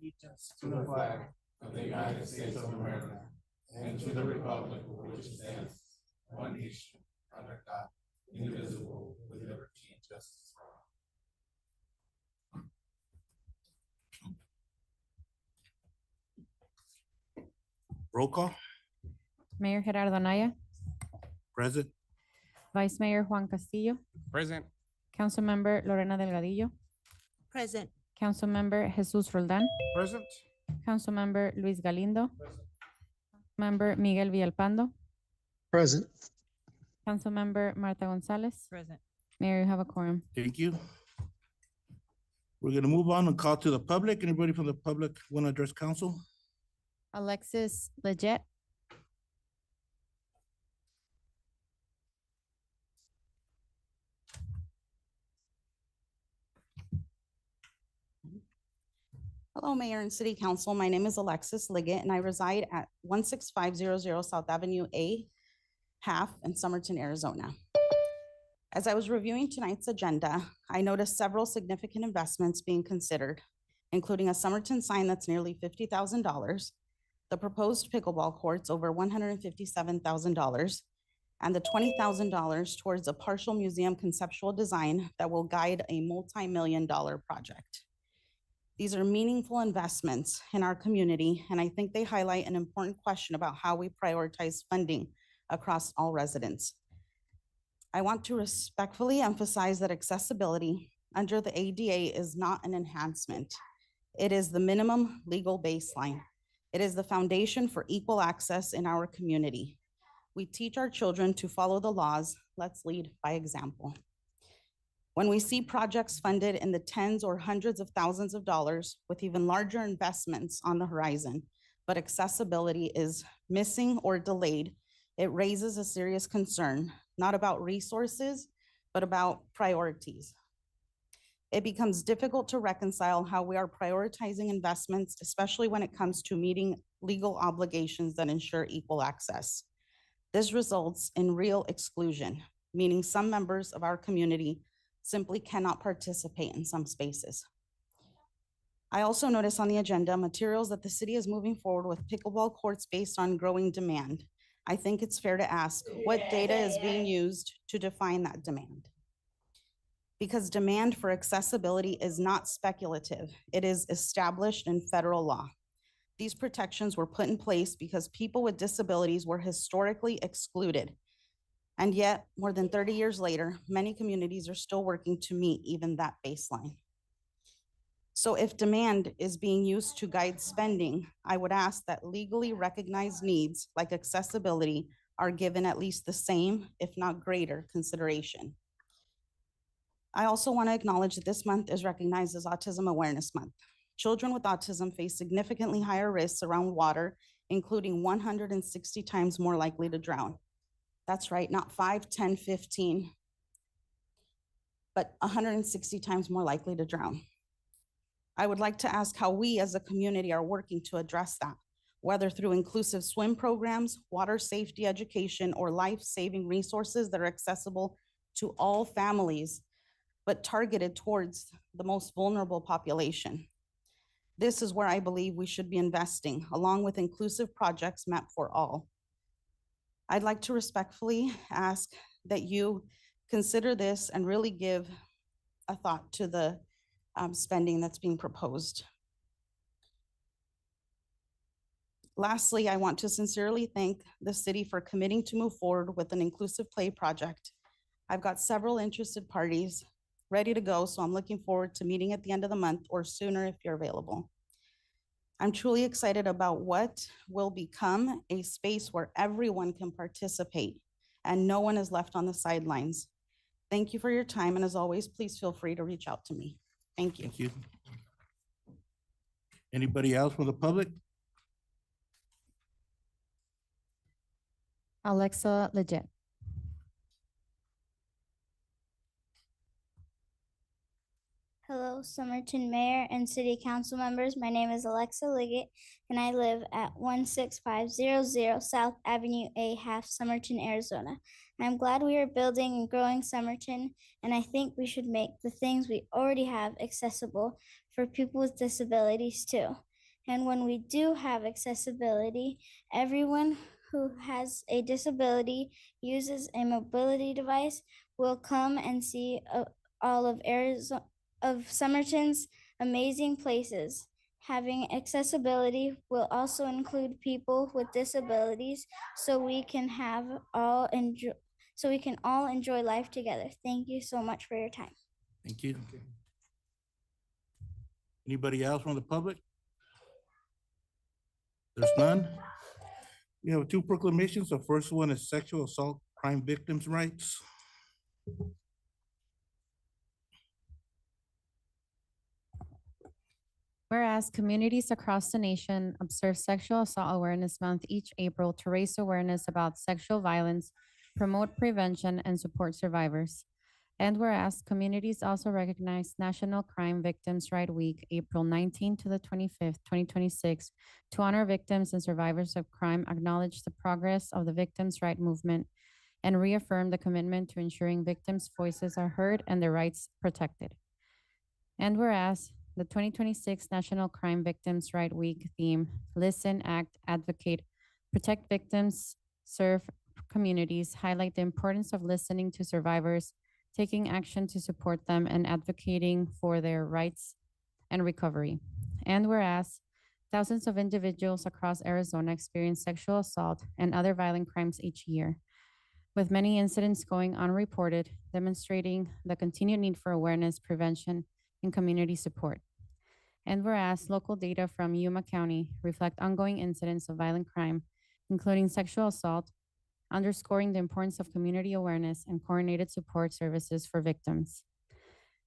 allegiance to the flag of the United States of America and to the republic for which it stands, one nation, under God, indivisible, with liberty and justice for all. Roll call. Mayor Gerardo Anaya, Present. Vice Mayor Juan Castillo, Present. Councilmember Lorena Delgadillo, Present. Councilmember Jesus Roldan, Present. Councilmember Luis Galindo, Member Miguel Villalpando, Present. Councilmember Marta Gonzalez. Present. Mayor, you have a quorum. Thank you. We're gonna move on and call to the public. Anybody from the public want to address council? Alexis Leggett. Hello, Mayor and City Council. My name is Alexis Liggett, and I reside at 16500 South Avenue A, half in Somerton, Arizona. As I was reviewing tonight's agenda, I noticed several significant investments being considered, including a Somerton sign that's nearly $50,000, the proposed pickleball courts over $157,000, and the $20,000 towards a partial museum conceptual design that will guide a multi-million-dollar project. These are meaningful investments in our community, and I think they highlight an important question about how we prioritize funding across all residents. I want to respectfully emphasize that accessibility under the ADA is not an enhancement. It is the minimum legal baseline. It is the foundation for equal access in our community. We teach our children to follow the laws. Let's lead by example. When we see projects funded in the tens or hundreds of thousands of dollars with even larger investments on the horizon, but accessibility is missing or delayed, it raises a serious concern, not about resources, but about priorities. It becomes difficult to reconcile how we are prioritizing investments, especially when it comes to meeting legal obligations that ensure equal access. This results in real exclusion, meaning some members of our community simply cannot participate in some spaces. I also notice on the agenda materials that the city is moving forward with pickleball courts based on growing demand. I think it's fair to ask what data is being used to define that demand. Because demand for accessibility is not speculative, it is established in federal law. These protections were put in place because people with disabilities were historically excluded. And yet, more than 30 years later, many communities are still working to meet even that baseline. So if demand is being used to guide spending, I would ask that legally recognized needs like accessibility are given at least the same, if not greater, consideration. I also want to acknowledge that this month is recognized as Autism Awareness Month. Children with autism face significantly higher risks around water, including 160 times more likely to drown. That's right, not 5, 10, 15, but 160 times more likely to drown. I would like to ask how we as a community are working to address that, whether through inclusive swim programs, water safety education, or life-saving resources that are accessible to all families, but targeted towards the most vulnerable population. This is where I believe we should be investing, along with inclusive projects meant for all. I'd like to respectfully ask that you consider this and really give a thought to the spending that's being proposed. Lastly, I want to sincerely thank the city for committing to move forward with an inclusive play project. I've got several interested parties ready to go, so I'm looking forward to meeting at the end of the month or sooner if you're available. I'm truly excited about what will become a space where everyone can participate and no one is left on the sidelines. Thank you for your time, and as always, please feel free to reach out to me. Thank you. Thank you. Anybody else from the public? Alexa Leggett. Hello, Somerton Mayor and City Council members. My name is Alexa Liggett, and I live at 16500 South Avenue A, half Somerton, Arizona. I'm glad we are building and growing Somerton, and I think we should make the things we already have accessible for people with disabilities too. And when we do have accessibility, everyone who has a disability uses a mobility device will come and see all of Arizona, of Somerton's amazing places. Having accessibility will also include people with disabilities, so we can all enjoy life together. Thank you so much for your time. Thank you. Anybody else from the public? There's none. We have two proclamations. The first one is sexual assault crime victims' rights. Whereas communities across the nation observe Sexual Assault Awareness Month each April to raise awareness about sexual violence, promote prevention, and support survivors. And whereas communities also recognize National Crime Victims' Right Week, April 19 to the 25th, 2026, to honor victims and survivors of crime, acknowledge the progress of the victims' right movement, and reaffirm the commitment to ensuring victims' voices are heard and their rights protected. And whereas the 2026 National Crime Victims' Right Week theme, Listen, Act, Advocate, Protect Victims, Serve Communities, highlight the importance of listening to survivors, taking action to support them, and advocating for their rights and recovery. And whereas thousands of individuals across Arizona experience sexual assault and other violent crimes each year, with many incidents going unreported, demonstrating the continued need for awareness, prevention, and community support. And whereas local data from Yuma County reflect ongoing incidents of violent crime, including sexual assault, underscoring the importance of community awareness and coordinated support services for victims.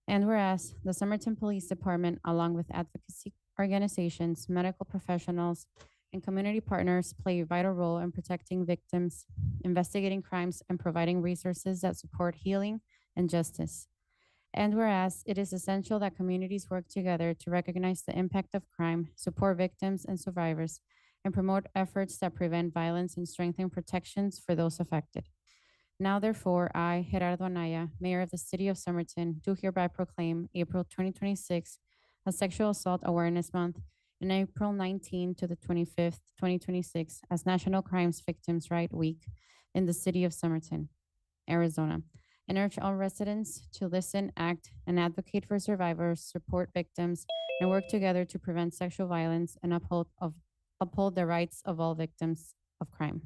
And whereas the Somerton Police Department, along with advocacy organizations, medical professionals, and community partners, play a vital role in protecting victims, investigating crimes, and providing resources that support healing and justice. And whereas it is essential that communities work together to recognize the impact of crime, support victims and survivors, and promote efforts that prevent violence and strengthen protections for those affected. Now, therefore, I, Gerardo Anaya, Mayor of the City of Somerton, do hereby proclaim April 2026 as Sexual Assault Awareness Month and April 19 to the 25th, 2026 as National Crimes Victims' Right Week in the City of Somerton, Arizona, and urge all residents to listen, act, and advocate for survivors, support victims, and work together to prevent sexual violence and uphold the rights of all victims of crime.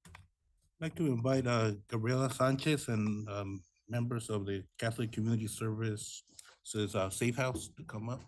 I'd like to invite Gabriela Sanchez and members of the Catholic Community Services Safe House to come up.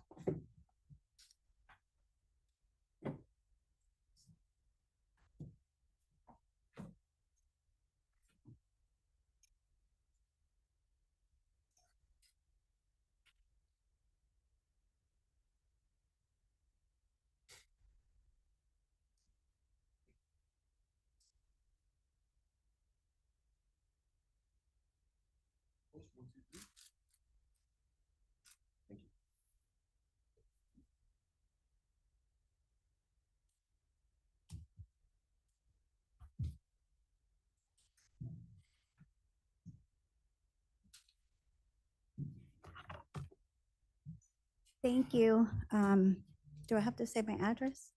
Thank you. Do I have to say my address?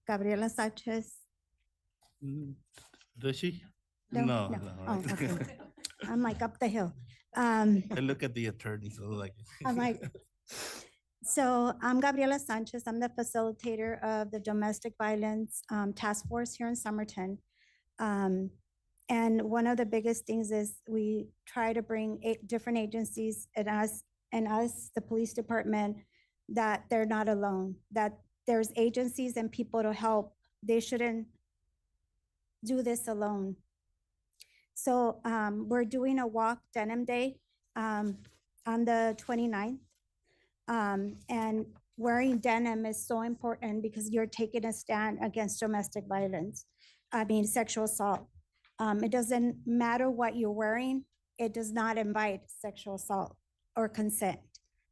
Gabriela Sanchez. Does she? No. No, Oh, right. okay. I'm like up the hill. I look at the attorney, so like. I'm like, so I'm Gabriela Sanchez. I'm the facilitator of the Domestic Violence Task Force here in Somerton. And one of the biggest things is we try to bring different agencies and us, the police department, that they're not alone, that there's agencies and people to help. They shouldn't do this alone. So we're doing a walk Denim Day on the 29th. And wearing denim is so important because you're taking a stand against domestic violence. Sexual assault. It doesn't matter what you're wearing. It does not invite sexual assault or consent.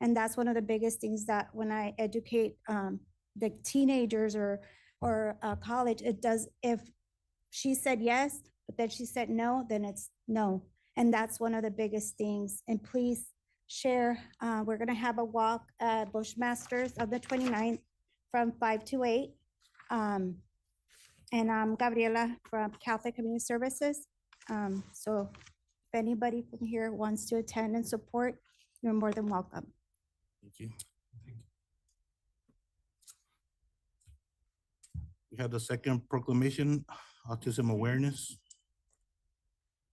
And that's one of the biggest things that when I educate the teenagers or college, it does, if she said yes, but then she said no, then it's no. And that's one of the biggest things. And please share, we're gonna have a walk at Bushmasters on the 29th from 5 to 8. And I'm Gabriela from Catholic Community Services. So if anybody from here wants to attend and support, you're more than welcome. Thank you. We have the second proclamation, Autism Awareness.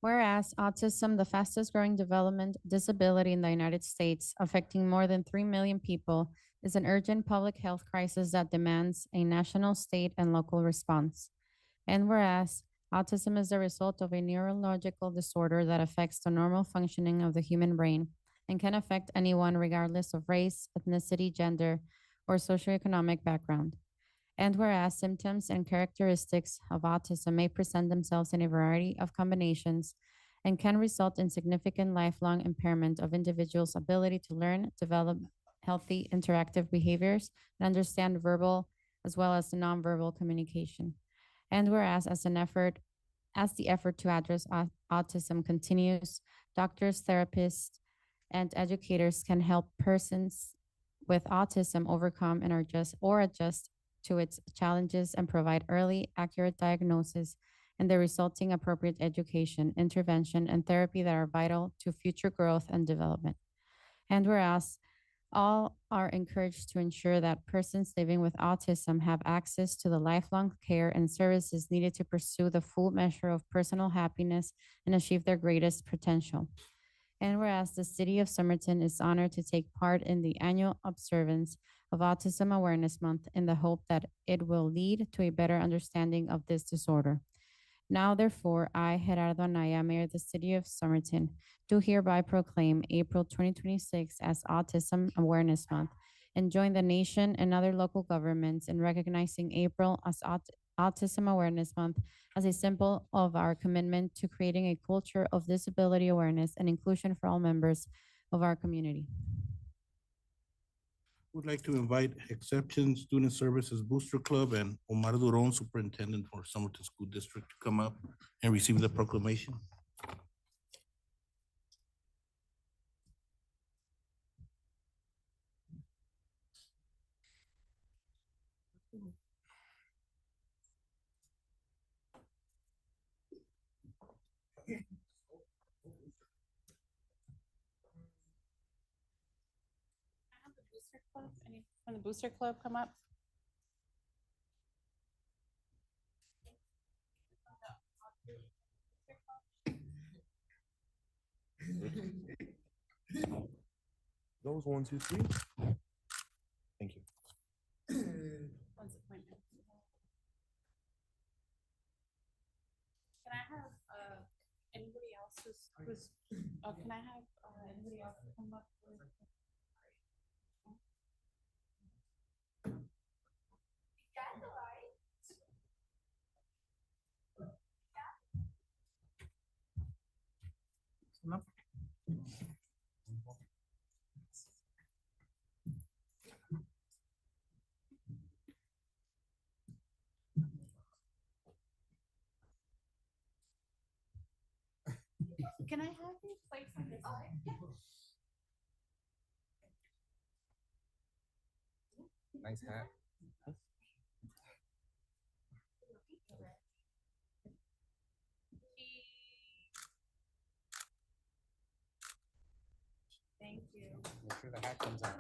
Whereas autism, the fastest growing development disability in the United States, affecting more than 3 million people, is an urgent public health crisis that demands a national, state, and local response. And whereas autism is the result of a neurological disorder that affects the normal functioning of the human brain and can affect anyone regardless of race, ethnicity, gender, or socioeconomic background. And whereas symptoms and characteristics of autism may present themselves in a variety of combinations and can result in significant lifelong impairment of individuals' ability to learn, develop healthy interactive behaviors, and understand verbal as well as nonverbal communication. And whereas as the effort to address autism continues, doctors, therapists, and educators can help persons with autism overcome and adjust to its challenges and provide early, accurate diagnosis and the resulting appropriate education, intervention, and therapy that are vital to future growth and development. And whereas all are encouraged to ensure that persons living with autism have access to the lifelong care and services needed to pursue the full measure of personal happiness and achieve their greatest potential. And whereas the city of Somerton is honored to take part in the annual observance of Autism Awareness Month in the hope that it will lead to a better understanding of this disorder. Now, therefore, I, Gerardo Anaya, Mayor of the City of Somerton, do hereby proclaim April 2026 as Autism Awareness Month and join the nation and other local governments in recognizing April as Autism Awareness Month as a symbol of our commitment to creating a culture of disability awareness and inclusion for all members of our community. Would like to invite Exception Student Services Booster Club and Omar Duron, Superintendent for Somerton School District, to come up and receive the proclamation. Any from the Booster Club come up? Those 1, 2, 3. Thank you. When's the appointment? Can I have anybody else who's can I have anybody else come up with? Can I have these plates on this side? Nice hat. Thank you. Make sure the hat comes out.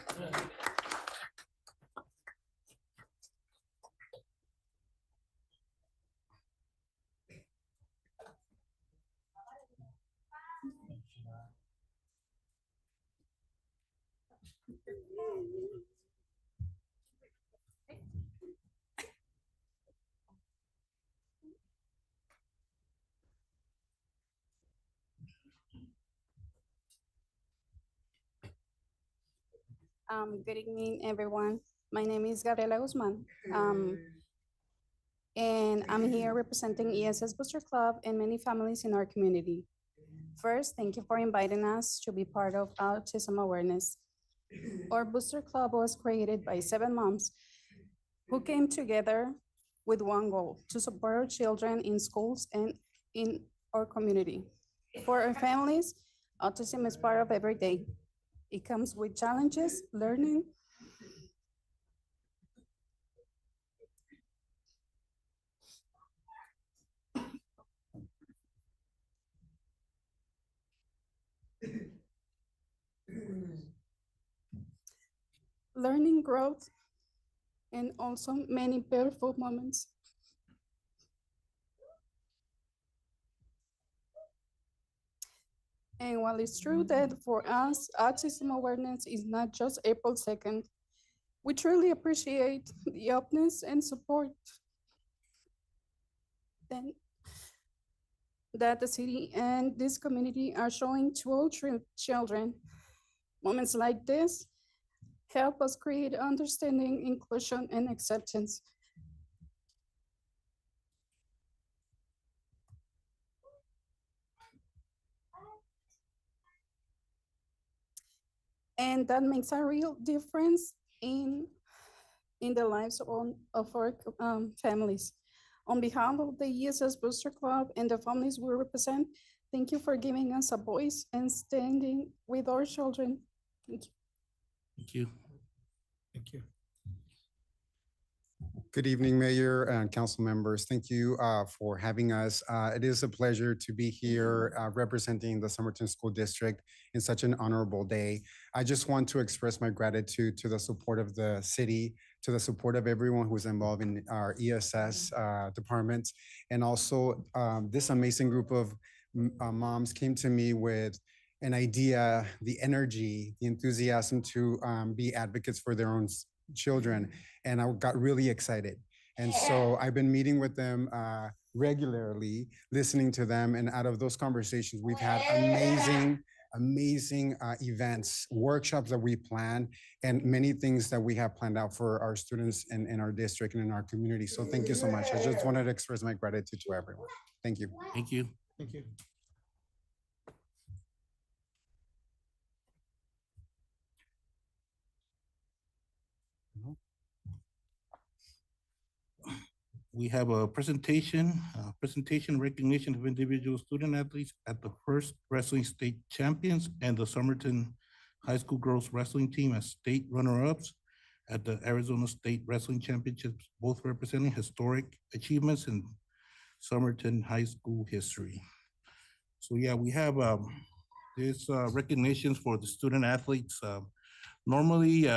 Good evening, everyone. My name is Gabriela Guzman. And I'm here representing ESS Booster Club and many families in our community. First, thank you for inviting us to be part of Autism Awareness. Our Booster Club was created by 7 moms who came together with one goal: to support our children in schools and in our community. For our families, autism is part of every day. It comes with challenges, learning, learning growth, and also many beautiful moments. And while it's true that for us, Autism Awareness is not just April 2nd, we truly appreciate the openness and support then that the city and this community are showing to all children. Moments like this help us create understanding, inclusion, and acceptance. And that makes a real difference in the lives of our families. On behalf of the ESS Booster Club and the families we represent, thank you for giving us a voice and standing with our children. Thank you. Thank you. Thank you. Good evening, Mayor and council members. Thank you for having us. It is a pleasure to be here representing the Somerton School District in such an honorable day. I just want to express my gratitude to the support of the city, to the support of everyone who's involved in our ESS departments, and also this amazing group of moms came to me with an idea, the energy, the enthusiasm to be advocates for their own children. And I got really excited. And so I've been meeting with them regularly, listening to them. And out of those conversations, we've had amazing events, workshops that we plan, and many things that we have planned out for our students in our district and in our community. So thank you so much. I just wanted to express my gratitude to everyone. Thank you. Thank you. Thank you. We have a presentation recognition of individual student athletes at the first wrestling state champions and the Somerton High School Girls Wrestling Team as state runner-ups at the Arizona State Wrestling Championships, both representing historic achievements in Somerton High School history. So yeah, we have this recognitions for the student athletes. Normally,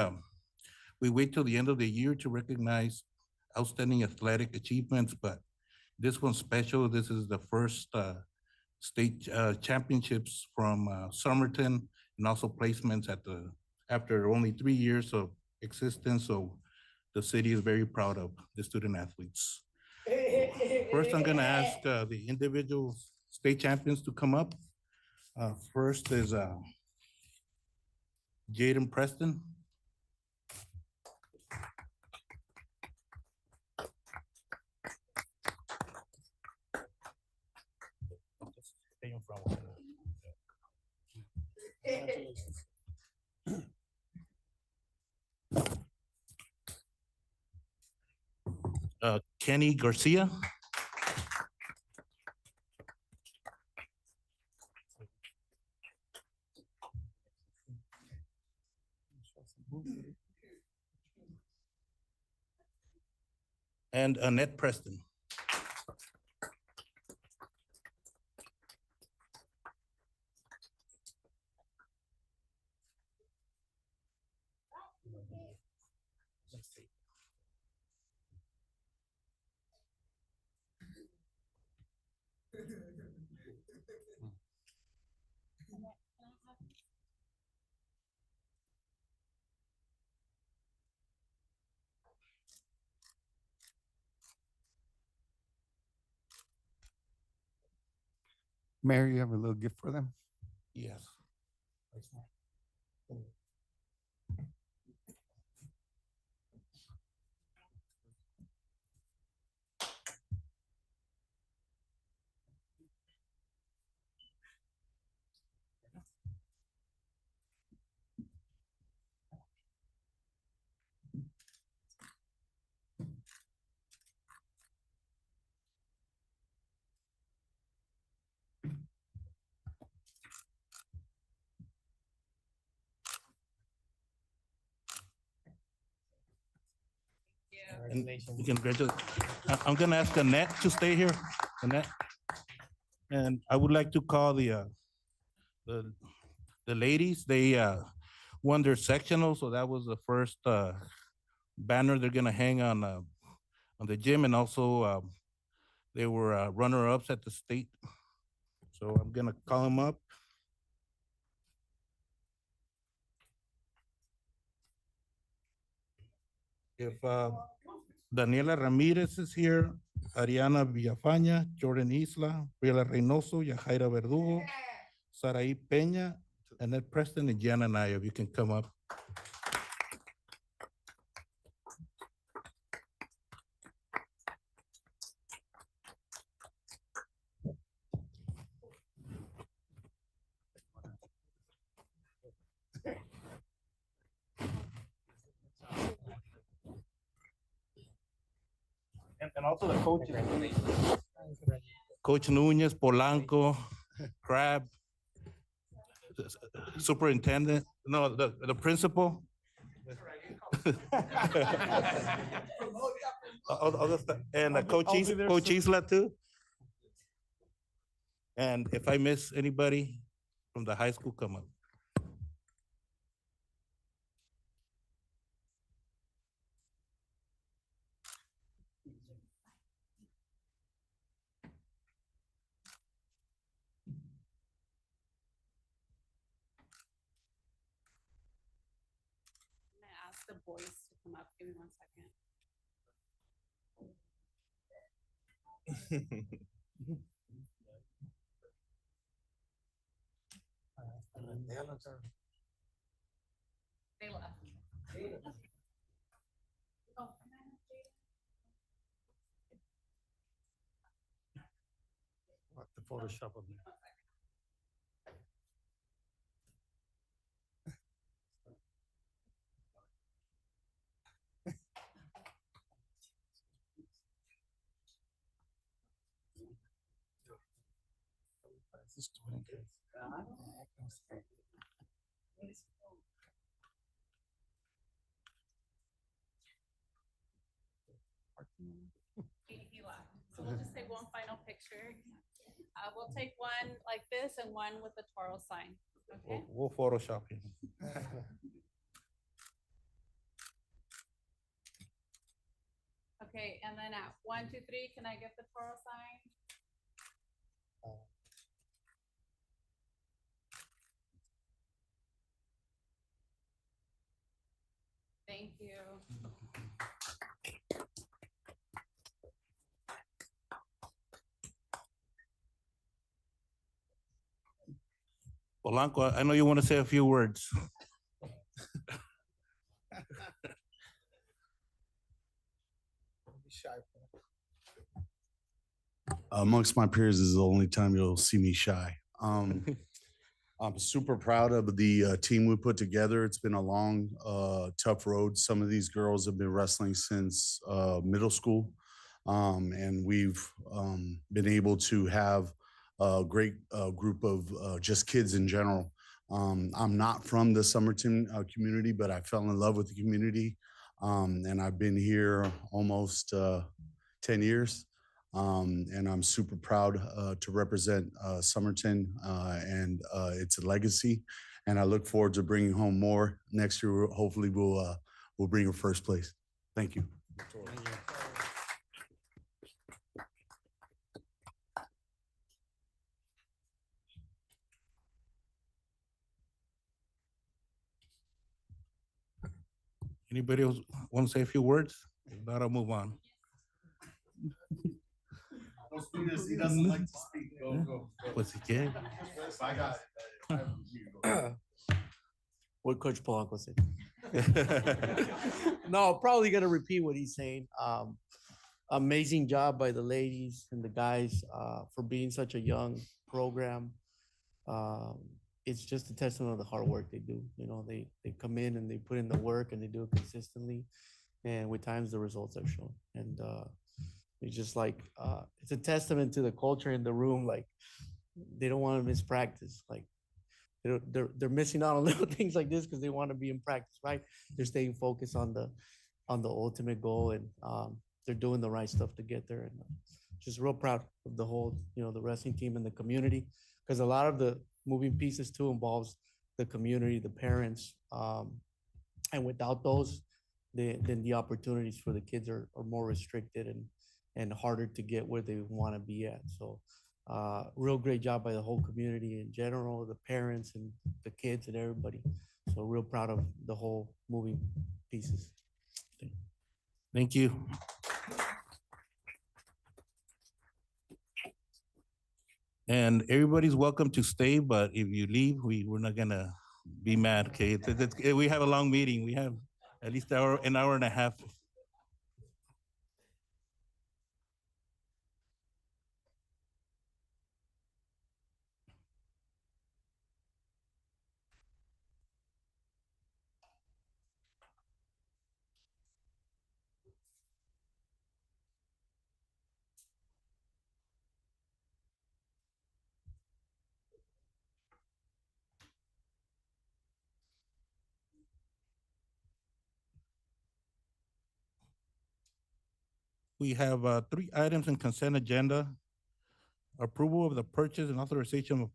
we wait till the end of the year to recognize outstanding athletic achievements, but this one's special. This is the first state championships from Somerton, and also placements after only 3 years of existence. So the city is very proud of the student athletes. First, I'm gonna ask the individual state champions to come up. First is Jaden Preston. Kenny Garcia. And Annette Preston. Mayor, you have a little gift for them? Yes. Congratulations. Congratulations. I'm gonna ask Annette to stay here. Annette. And I would like to call the ladies. won their sectional, so that was the first banner they're gonna hang on the gym, and also they were runner-ups at the state. So I'm gonna call them up. If Daniela Ramirez is here, Ariana Villafaña, Jordan Isla, Briela Reynoso, Yajaira Verdugo, Saraí Peña, Annette Preston, and Gianna Naya, if you can come up. And also the coaches. Coach Nunez, Polanco, Crab, superintendent, no, the principal. And Coach Isla too. And if I miss anybody from the high school, come up. I'm gonna ask the boys to come up. Give me 1 second. They left. Oh, What the Photoshop of me. He left. So we'll just take one final picture. We'll take one like this and one with the Toro sign. Okay. We'll Photoshop him. Okay, and then at 1, 2, 3, can I get the Toro sign? Thank you. Polanco, I know you want to say a few words. Amongst my peers is the only time you'll see me shy. I'm super proud of the team we put together. It's been a long, tough road. Some of these girls have been wrestling since middle school. And we've been able to have a great group of just kids in general. I'm not from the Somerton community, but I fell in love with the community. And I've been here almost 10 years. And I'm super proud to represent Somerton and its legacy. And I look forward to bringing home more next year. Hopefully, we'll bring a first place. Thank you. Anybody else want to say a few words? If not, I'll move on. He doesn't like to speak. Go. What's he get? I got it. What Coach Polanco said. No, probably gonna repeat what he's saying. Amazing job by the ladies and the guys for being such a young program. It's just a testament of the hard work they do. You know, they come in and they put in the work and they do it consistently. And with times the results have shown. And it's just like, it's a testament to the culture in the room. Like they don't want to miss practice. Like they're missing out on little things like this because they want to be in practice, right? They're staying focused on the ultimate goal, and they're doing the right stuff to get there. And just real proud of the whole, the wrestling team and the community, because a lot of the moving pieces too involves the community, the parents. And without those, then the opportunities for the kids are more restricted and harder to get where they want to be at. So real great job by the whole community in general, the parents and the kids and everybody. So real proud of the whole moving pieces. Thank you. And everybody's welcome to stay, but if you leave, we're not gonna be mad, okay? We have a long meeting. We have at least an hour and a half. We have 3 items in consent agenda. Approval of the purchase and authorization of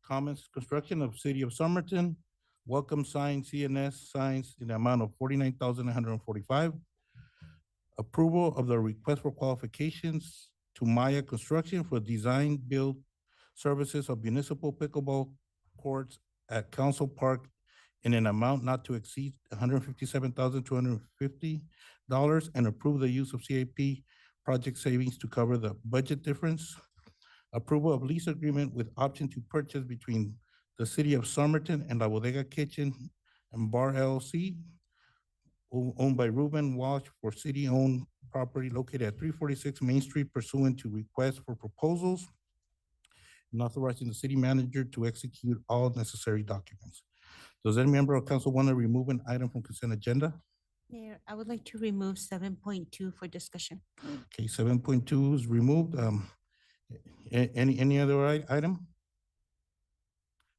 Commons Construction of City of Somerton, welcome sign CNS Signs in the amount of $49,945. Approval of the request for qualifications to Maya Construction for design build services of Municipal Pickleball Courts at Council Park in an amount not to exceed $157,250, and approve the use of CIP project savings to cover the budget difference. Approval of lease agreement with option to purchase between the City of Somerton and La Bodega Kitchen and Bar LLC, owned by Ruben Walshe, for city-owned property located at 346 Main Street pursuant to requests for proposals, and authorizing the city manager to execute all necessary documents. Does any member of council want to remove an item from consent agenda? Mayor, I would like to remove 7.2 for discussion. Okay, 7.2 is removed. Any other item?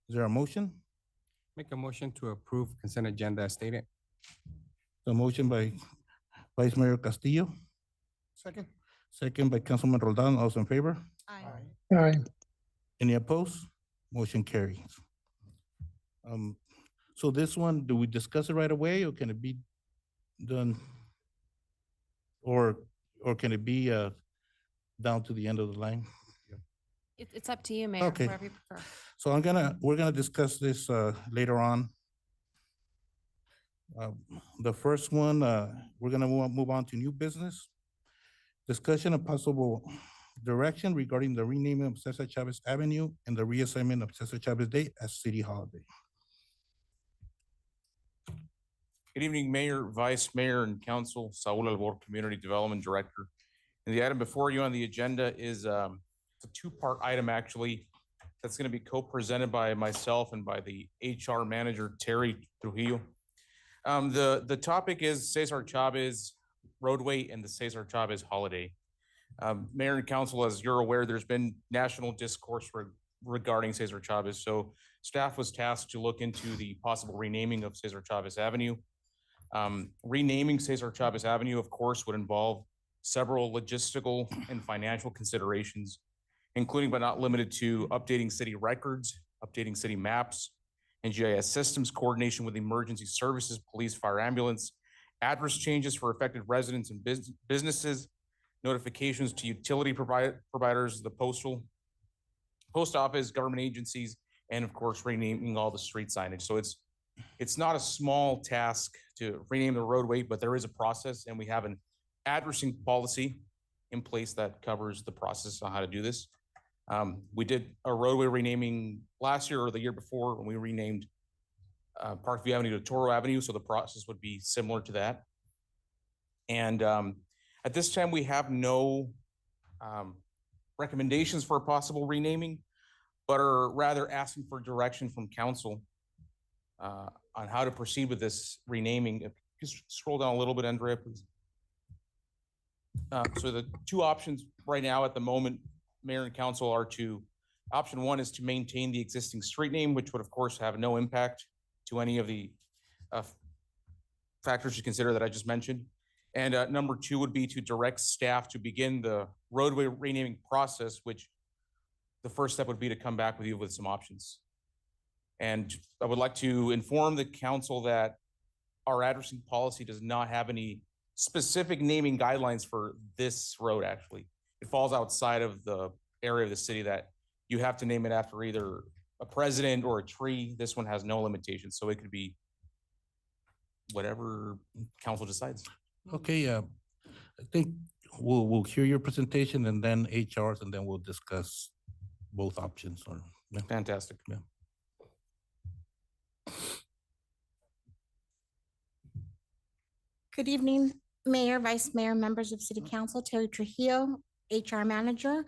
Is there a motion? Make a motion to approve consent agenda as stated. The motion by Vice Mayor Castillo, Second. second by Councilman Roldan. All those in favor? Aye. Any opposed? Motion carries. So this one, do we discuss it right away, or can it be done? Or can it be down to the end of the line? It's up to you, Mayor, Okay. wherever you prefer. So we're gonna discuss this later on. The first one, we're gonna move on to new business. Discussion of possible direction regarding the renaming of Cesar Chavez Avenue and the reassignment of Cesar Chavez Day as city holiday. Good evening, Mayor, Vice Mayor, and Council. Saul Albor, Community Development Director. And the item before you on the agenda is a 2-part item, actually, that's going to be co-presented by myself and by the HR Manager, Terry Trujillo. The topic is Cesar Chavez roadway and the Cesar Chavez holiday. Mayor and Council, as you're aware, there's been national discourse regarding Cesar Chavez. So staff was tasked to look into the possible renaming of Cesar Chavez Avenue. Renaming Cesar Chavez Avenue, of course, would involve several logistical and financial considerations, including but not limited to updating city records, updating city maps and GIS systems, coordination with emergency services, police, fire, ambulance, address changes for affected residents and businesses, notifications to utility providers, the post office, government agencies, and of course, renaming all the street signage. So it's not a small task to rename the roadway, but there is a process, and we have an addressing policy in place that covers the process on how to do this. We did a roadway renaming last year or the year before when we renamed Parkview Avenue to Toro Avenue, so the process would be similar to that. And at this time, we have no recommendations for a possible renaming, but are rather asking for direction from council on how to proceed with this renaming. If you just scroll down a little bit, Andrea, please. So the 2 options right now at the moment, Mayor and Council, are option 1 is to maintain the existing street name, which would of course have no impact to any of the factors to consider that I just mentioned. And number 2 would be to direct staff to begin the roadway renaming process, which the first step would be to come back with you with some options. And I would like to inform the council that our addressing policy does not have any specific naming guidelines for this road, actually. It falls outside of the area of the city that you have to name it after either a president or a tree. This one has no limitations, so it could be whatever council decides. Okay, I think we'll hear your presentation and then HRs, and then we'll discuss both options. Or yeah. Fantastic. Yeah. Good evening, Mayor, Vice Mayor, members of City Council, Terry Trujillo, HR Manager.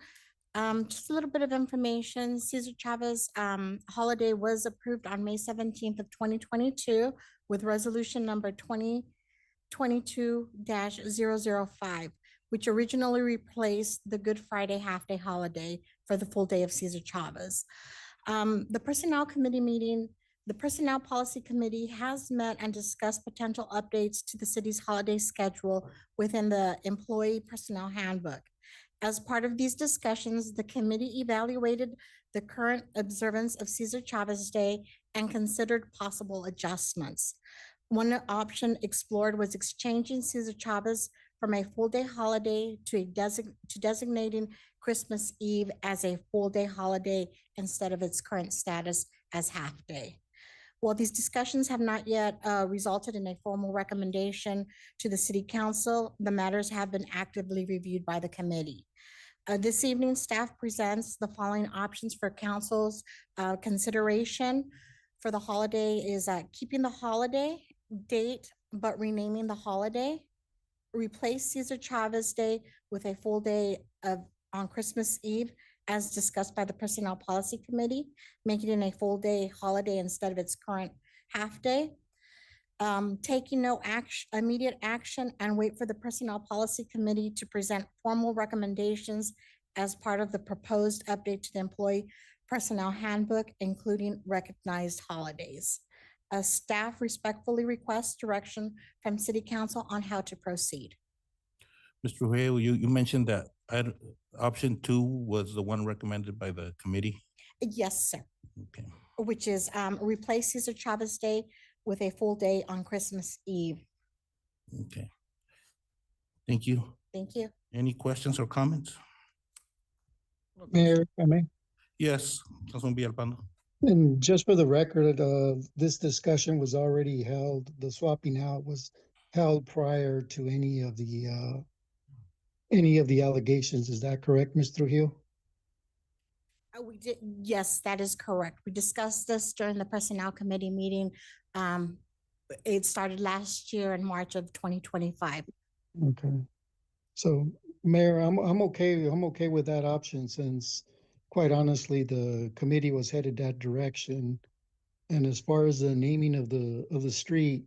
Just a little bit of information. Cesar Chavez holiday was approved on May 17th of 2022 with resolution number 2022-005, which originally replaced the Good Friday half-day holiday for the full day of Cesar Chavez. The Personnel Committee meeting, the Personnel Policy Committee has met and discussed potential updates to the city's holiday schedule within the Employee Personnel Handbook. As part of these discussions, the committee evaluated the current observance of Cesar Chavez Day and considered possible adjustments. One option explored was exchanging Cesar Chavez from a full-day holiday to designating Christmas Eve as a full-day holiday instead of its current status as half-day. While these discussions have not yet resulted in a formal recommendation to the City Council, the matters have been actively reviewed by the committee. This evening, staff presents the following options for Council's consideration for the holiday is keeping the holiday date, but renaming the holiday, replace Cesar Chavez Day with a full day on Christmas Eve, as discussed by the Personnel Policy Committee, making it a full day holiday instead of its current half day. Taking no immediate action and wait for the Personnel Policy Committee to present formal recommendations as part of the proposed update to the Employee Personnel Handbook, including recognized holidays. Staff respectfully requests direction from City Council on how to proceed. Mr. Ojeo, you mentioned that option 2 was the one recommended by the committee. Yes, sir. Okay. Which is replace Cesar Chavez Day with a full day on Christmas Eve. Okay. Thank you. Thank you. Any questions or comments? Mayor, if I may. Yes, Councilman Villalpando. And just for the record, this discussion was already held, the swapping out was held prior to any of the allegations. Is that correct, Ms. Trujillo? We did, yes, that is correct. We discussed this during the Personnel Committee meeting. It started last year in March of 2025. Okay. So, Mayor, I'm okay with that option, since quite honestly, the committee was headed that direction. And as far as the naming of the street,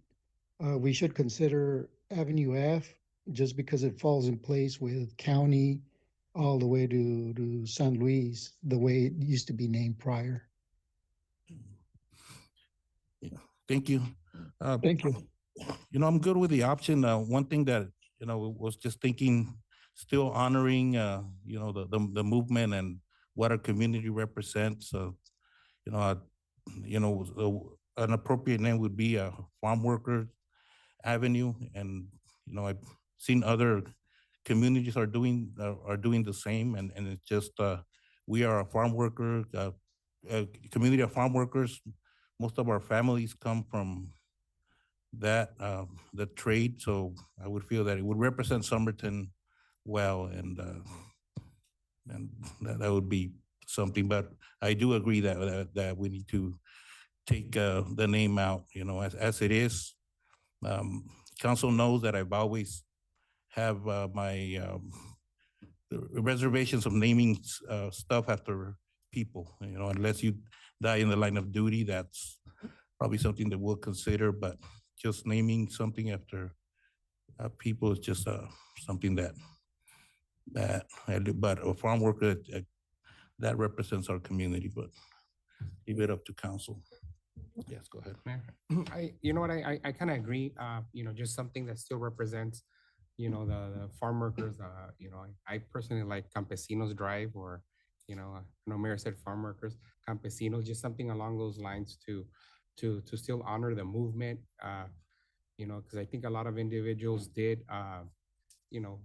we should consider Avenue F, just because it falls in place with county all the way to San Luis, the way it used to be named prior. Yeah. Thank you. Thank you. You know, I'm good with the option. One thing that, you know, was just thinking, still honoring, you know, the movement and what our community represents. You know, an appropriate name would be a Farm Worker Avenue, and you know, I've seen other communities are doing the same, and it's just we are a farm worker community of farm workers. Most of our families come from that the trade, so I would feel that it would represent Somerton well, and that would be something. But I do agree that we need to take the name out, you know, as it is. Council knows that I've always have my reservations of naming stuff after people, you know, unless you die in the line of duty, that's probably something that we'll consider, but just naming something after people is just something that but a farm worker that represents our community, but leave it up to council. Yes, go ahead. You know what, I kind of agree, you know, just something that still represents, you know, the farm workers. You know, I personally like Campesinos Drive or I know Mayor said farm workers, campesinos, just something along those lines to still honor the movement. Because I think a lot of individuals did, you know,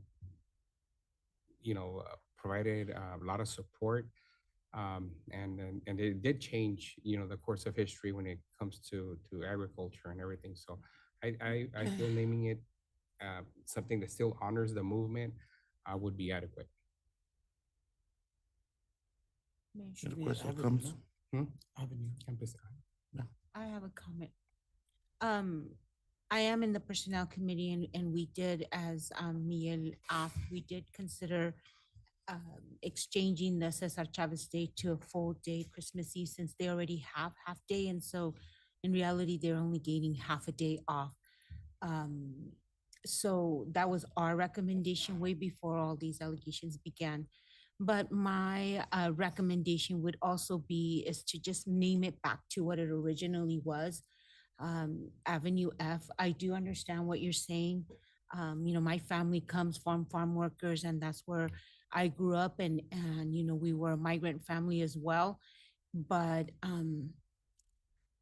provided a lot of support. And it did change, the course of history when it comes to agriculture and everything. So I feel naming it something that still honors the movement would be adequate. Any questions or comments? Campus. I have a comment. I am in the personnel committee and we did, as Miguel asked, we did consider exchanging the Cesar Chavez Day to a full day Christmas Eve, since they already have half day. And so in reality, they're only gaining half a day off. So that was our recommendation way before all these allegations began. But my recommendation would also be is to just name it back to what it originally was, Avenue F. I do understand what you're saying. My family comes from farm workers, and that's where I grew up, and we were a migrant family as well. But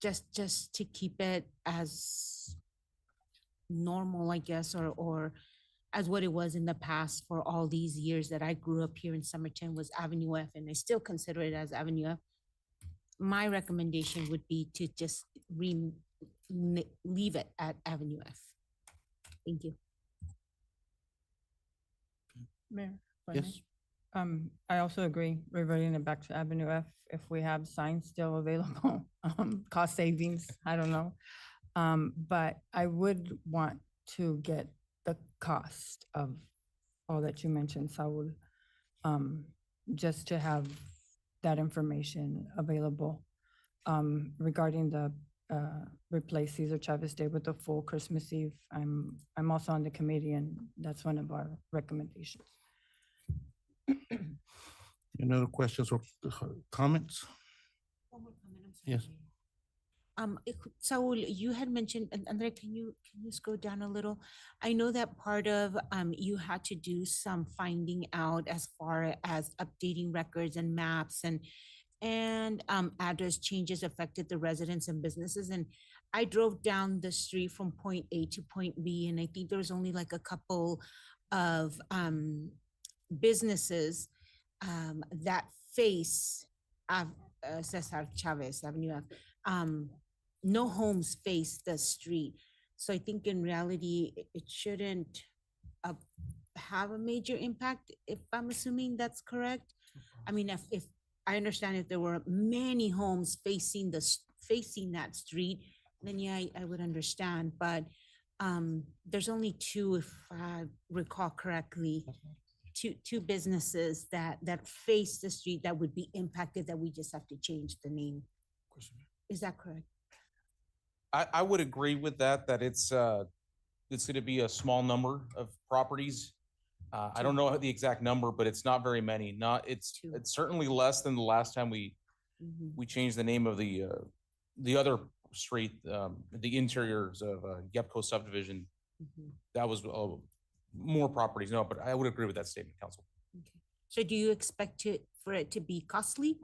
just to keep it as normal, I guess, or as what it was in the past for all these years that I grew up here in Somerton was Avenue F, and I still consider it as Avenue F. My recommendation would be to just leave it at Avenue F. Thank you. Mayor, if I Yes. may. I also agree, reverting it back to Avenue F if we have signs still available, cost savings, I don't know. But I would want to get the cost of all that you mentioned, Saul, just to have that information available regarding the replace Cesar Chavez Day with the full Christmas Eve. I'm also on the committee, and that's one of our recommendations. Any other questions or comments? One more comment, I'm Yes. sorry. Saul, you had mentioned, and Andre, can you scroll down a little? I know that part of you had to do some finding out as far as updating records and maps and address changes affected the residents and businesses. And I drove down the street from point A to point B, and I think there was only like a couple of businesses that face Cesar Chavez Avenue. No homes face the street. So I think in reality, it shouldn't have a major impact, if I'm assuming that's correct. I mean, if I understand if there were many homes facing that street, then yeah, I would understand. But there's only two, if I recall correctly, two businesses that face the street that would be impacted, that we just have to change the name. Is that correct? I would agree with that it's going to be a small number of properties. I don't know the exact number, but it's not very many. It's certainly less than the last time we changed the name of the other street, the interiors of Yepco subdivision. That was more properties. No, but I would agree with that statement, Council. Okay. So do you expect for it to be costly?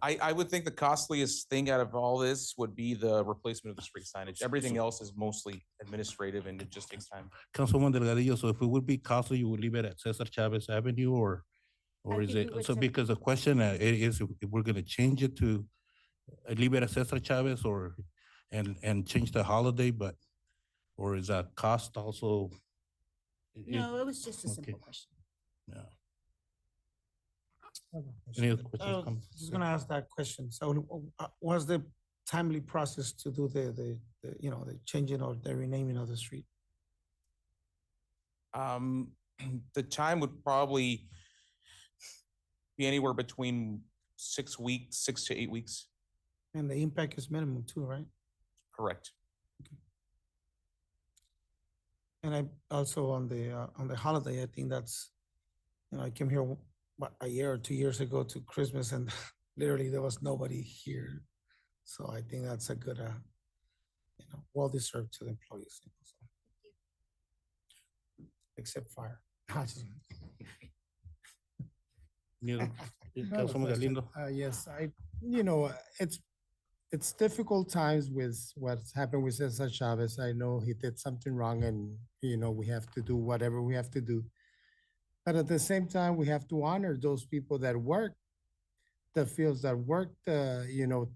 I would think the costliest thing out of all this would be the replacement of the street signage. Everything else is mostly administrative, and it just takes time. Councilwoman Delgadillo, so if it would be costly, you would leave it at Cesar Chavez Avenue, or is it, so because the question is if we're gonna change it to leave it at Cesar Chavez and change the holiday, or is that cost also? No, it was just a simple question. Yeah. Any other questions? I was gonna ask that question. So what's the timely process to do the changing or the renaming of the street? The time would probably be anywhere between 6 to 8 weeks. And the impact is minimum too, right? Correct. And I also on the holiday, I think that's, I came here a year or 2 years ago to Christmas, and literally there was nobody here. So I think that's a good, well deserved to the employees. Except fire. Councilman Galindo. Yes, it's difficult times with what's happened with Cesar Chavez. I know he did something wrong and, we have to do whatever we have to do. But at the same time, we have to honor those people that work the fields, that work the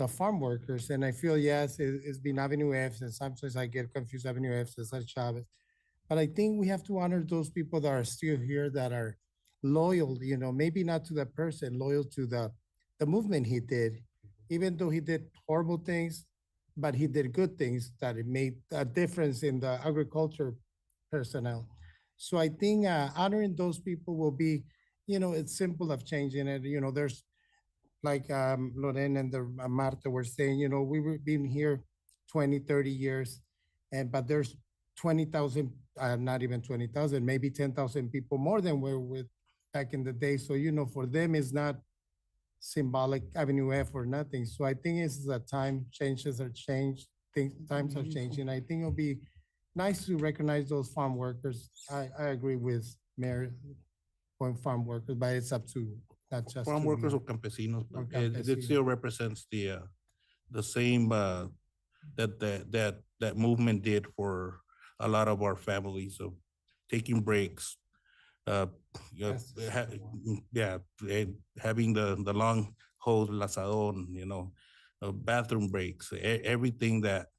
farm workers. And I feel, yes, it's been Avenue F, and sometimes I get confused, Avenue F, Cesar Chavez. But I think we have to honor those people that are still here, that are loyal, maybe not to the person, loyal to the movement he did. Even though he did horrible things, but he did good things that it made a difference in the agriculture personnel. So I think honoring those people will be, it's simple of changing it. There's like Lorena and Marta were saying, we've been here 20, 30 years, but there's 20,000, not even 20,000, maybe 10,000 people more than we were with back in the day. So, for them, it's not symbolic Avenue F or nothing. So I think it's the time changes are changed, times are changing. I think it'll be nice to recognize those farm workers. I agree with Mayor on farm workers, but it's up to not just Farm to workers me. or campesinos, but Or it still represents the same that movement did for a lot of our families of taking breaks, having the long hose, lazadon, bathroom breaks, everything that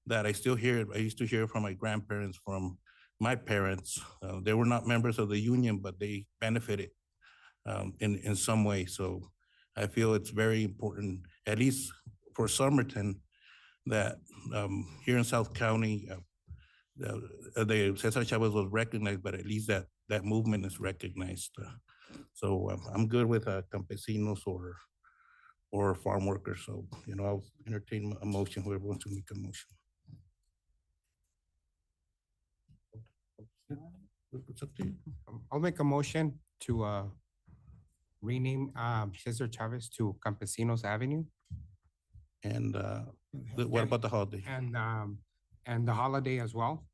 I still hear. I used to hear from my grandparents, from my parents. They were not members of the union, but they benefited in some way. So I feel it's very important, at least for Somerton, that here in South County, the Cesar Chavez was recognized, but at least that movement is recognized. So I'm good with campesinos or farm workers. So, I'll entertain a motion, whoever wants to make a motion. It's up to you. I'll make a motion to rename Cesar Chavez to Campesinos Avenue. And what about the holiday? And the holiday as well.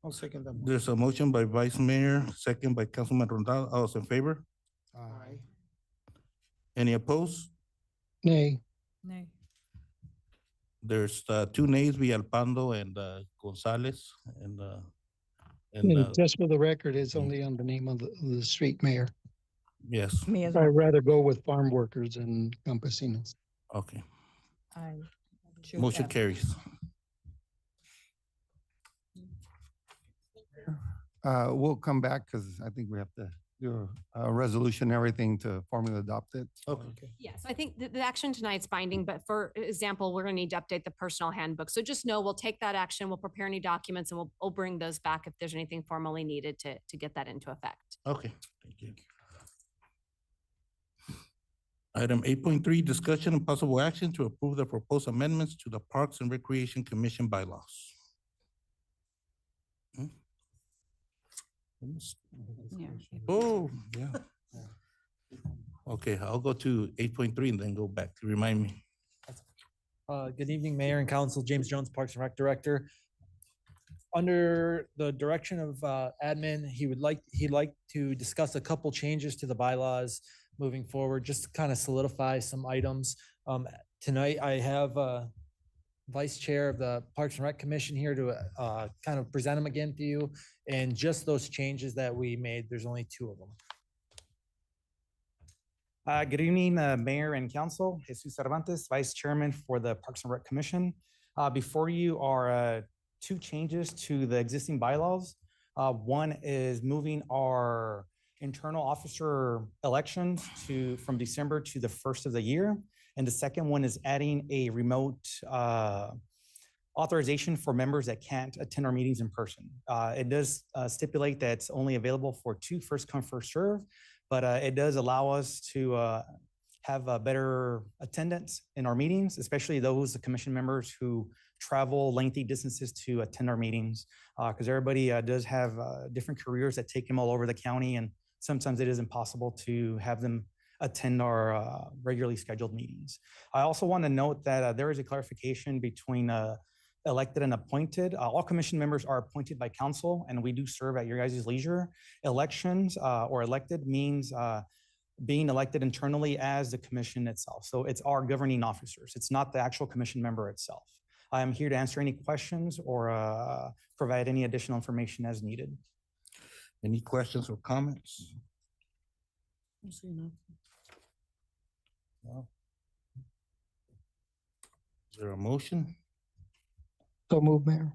I'll second that. There's a motion by Vice Mayor, second by Councilman Rondal. All those in favor? Aye. Any opposed? Nay. Nay. There's 2 nays, Villalpando and Gonzalez. And just for the record, it's only on the name of the street, Mayor. Yes. Me as I'd well. rather go with farm workers and campesinos. Okay. I choose Motion that. carries. We'll come back because I think we have to do a resolution, and everything to formally adopt it. Okay. Yes, I think the action tonight's binding, but for example, we're gonna need to update the personnel handbook. So just know we'll take that action, we'll prepare any documents, and we'll bring those back if there's anything formally needed to get that into effect. Okay, thank you. Item 8.3, discussion and possible action to approve the proposed amendments to the Parks and Recreation Commission bylaws. Yeah. Oh, yeah. Okay, I'll go to 8.3 and then go back. Remind me. Good evening, Mayor and Council. James Jones, Parks and Rec Director. Under the direction of admin, he'd like to discuss a couple changes to the bylaws moving forward, just to kind of solidify some items. Tonight, I have Vice Chair of the Parks and Rec Commission here to kind of present them again to you. And just those changes that we made, there's only 2 of them. Good evening, Mayor and Council. Jesus Cervantes, Vice Chairman for the Parks and Rec Commission. Before you are 2 changes to the existing bylaws. One is moving our internal officer elections from December to the 1st of the year. And the second one is adding a remote authorization for members that can't attend our meetings in person. It does stipulate that it's only available for 2 first come, first serve, but it does allow us to have a better attendance in our meetings, especially those commission members who travel lengthy distances to attend our meetings, because everybody does have different careers that take them all over the county, and sometimes it is impossible to have them attend our regularly scheduled meetings. I also want to note that there is a clarification between elected and appointed. All commission members are appointed by council, and we do serve at your guys' leisure. Elections or elected means being elected internally as the commission itself. So it's our governing officers. It's not the actual commission member itself. I am here to answer any questions or provide any additional information as needed. Any questions or comments? No. Is there a motion? So move, Mayor.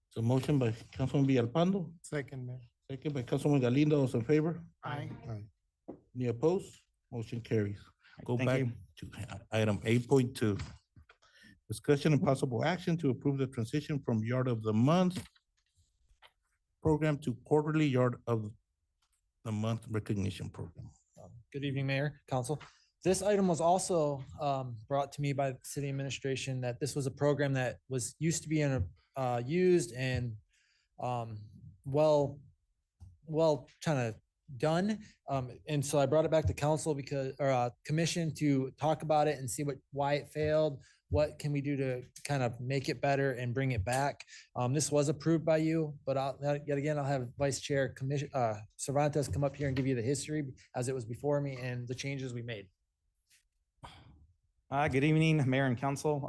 So motion by Councilman Villalpando, Second, Mayor. second by Councilman Galindo. Those in favor? Aye. Any opposed? Motion carries. Go Thank back you. to item 8.2. Discussion and possible action to approve the transition from Yard of the Month program to quarterly Yard of the Month recognition program. Good evening, Mayor, Council. This item was also brought to me by the city administration that this was a program that was used to be used and well kind of done. And so I brought it back to council because, or commission to talk about it and see why it failed. What can we do to kind of make it better and bring it back? This was approved by you, but yet again, I'll have Vice Chair Cervantes come up here and give you the history as it was before me and the changes we made. Good evening, Mayor and Council.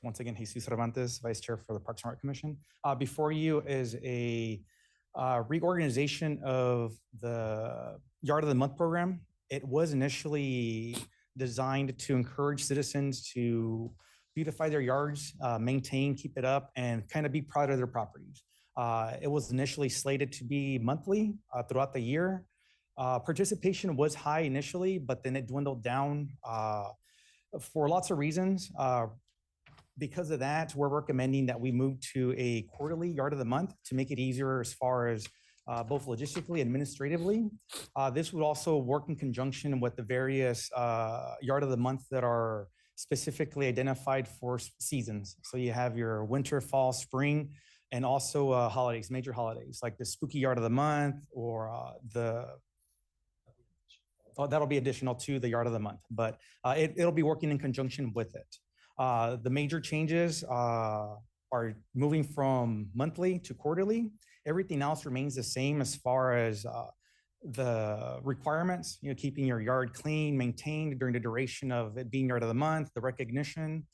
Once again, Jesus Cervantes, Vice Chair for the Parks and Rec Commission. Before you is a reorganization of the Yard of the Month program. It was initially designed to encourage citizens to beautify their yards, maintain, keep it up, and kind of be proud of their properties. It was initially slated to be monthly throughout the year. Participation was high initially, but then it dwindled down for lots of reasons. Because of that, we're recommending that we move to a quarterly Yard of the Month to make it easier as far as both logistically, administratively. This would also work in conjunction with the various Yard of the Month that are specifically identified for seasons. So you have your winter, fall, spring, and also holidays, major holidays, like the Spooky Yard of the Month or that'll be additional to the Yard of the Month, but it'll be working in conjunction with it. The major changes are moving from monthly to quarterly. Everything else remains the same as far as the requirements, keeping your yard clean, maintained during the duration of it being Yard of the Month, the recognition,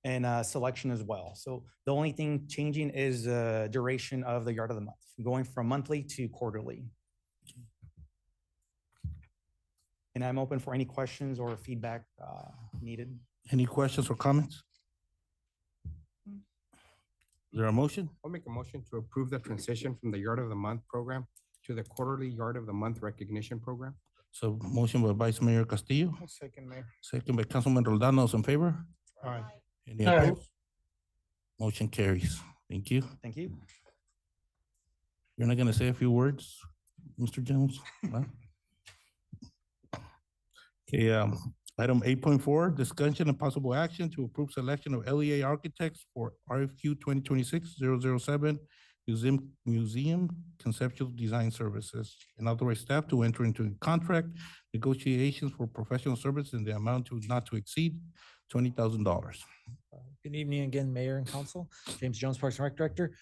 and selection as well. So the only thing changing is the duration of the Yard of the Month, going from monthly to quarterly. And I'm open for any questions or feedback needed. Any questions or comments? Is there a motion? I'll make a motion to approve the transition from the Yard of the Month program to the quarterly Yard of the Month recognition program. So motion by Vice Mayor Castillo, Second, Mayor. second by Councilman Roldan. Those in favor? Aye. Any opposed? Motion carries. Thank you. Thank you. You're not gonna say a few words, Mr. Jones? No? Okay, item 8.4, discussion and possible action to approve selection of LEA architects for RFQ 2026-007 Museum Conceptual Design Services, and authorize staff to enter into contract negotiations for professional service in the amount not to exceed $20,000. Good evening again, Mayor and Council. James Jones, Parks and Rec Director.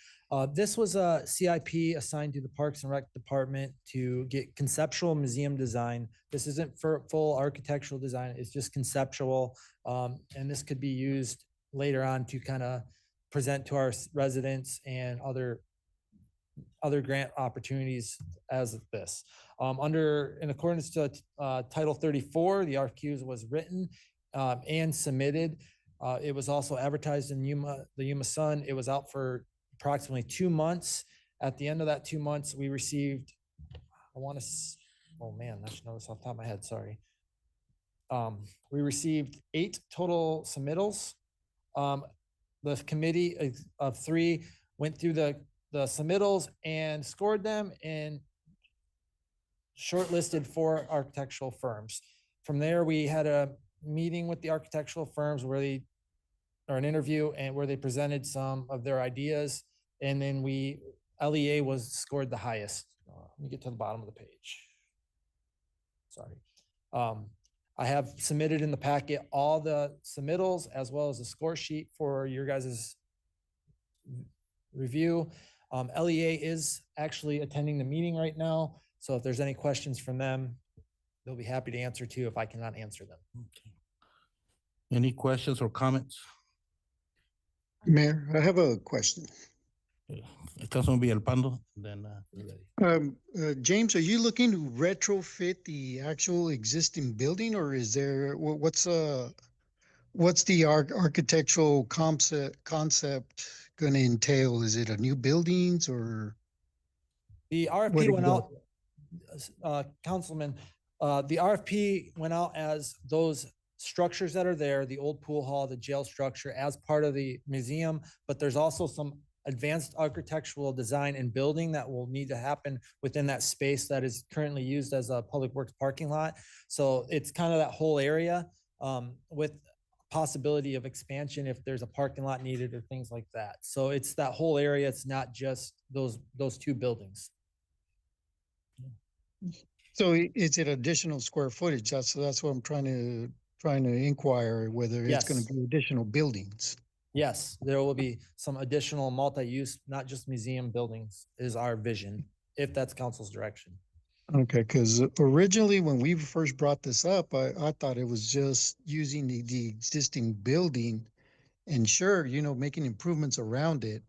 This was a CIP assigned to the Parks and Rec Department to get conceptual museum design. This isn't for full architectural design, it's just conceptual. And this could be used later on to kind of present to our residents and other grant opportunities as this. In accordance to Title 34, the RFQs was written and submitted. It was also advertised in the Yuma Sun. It was out for approximately 2 months. At the end of that 2 months, we received, oh man, I should know this off the top of my head, sorry. We received 8 total submittals. The committee of 3 went through the submittals and scored them and shortlisted 4 architectural firms. From there, we had a meeting with the architectural firms or an interview and where they presented some of their ideas. And then LEA was scored the highest. Let me get to the bottom of the page. Sorry. I have submitted in the packet all the submittals as well as the score sheet for your guys' review. LEA is actually attending the meeting right now. So if there's any questions from them, they'll be happy to answer too if I cannot answer them. Any questions or comments? Mayor, I have a question. Councilman Villalpando, then, James, are you looking to retrofit the actual existing building, or is there, what's the architectural concept going to entail? Is it a new buildings or? The What RFP went out, exactly? the RFP went out as those structures that are there, the old pool hall, the jail structure as part of the museum, but there's also some advanced architectural design and building that will need to happen within that space that is currently used as a public works parking lot. So it's kind of that whole area with possibility of expansion if there's a parking lot needed or things like that. So it's that whole area. It's not just those two buildings. So is it additional square footage? That's what I'm trying to inquire, whether it's going Yes. to be additional buildings. Yes, there will be some additional multi-use, not just museum buildings is our vision, if that's council's direction. Okay, because originally when we first brought this up, I thought it was just using the existing building and sure, making improvements around it.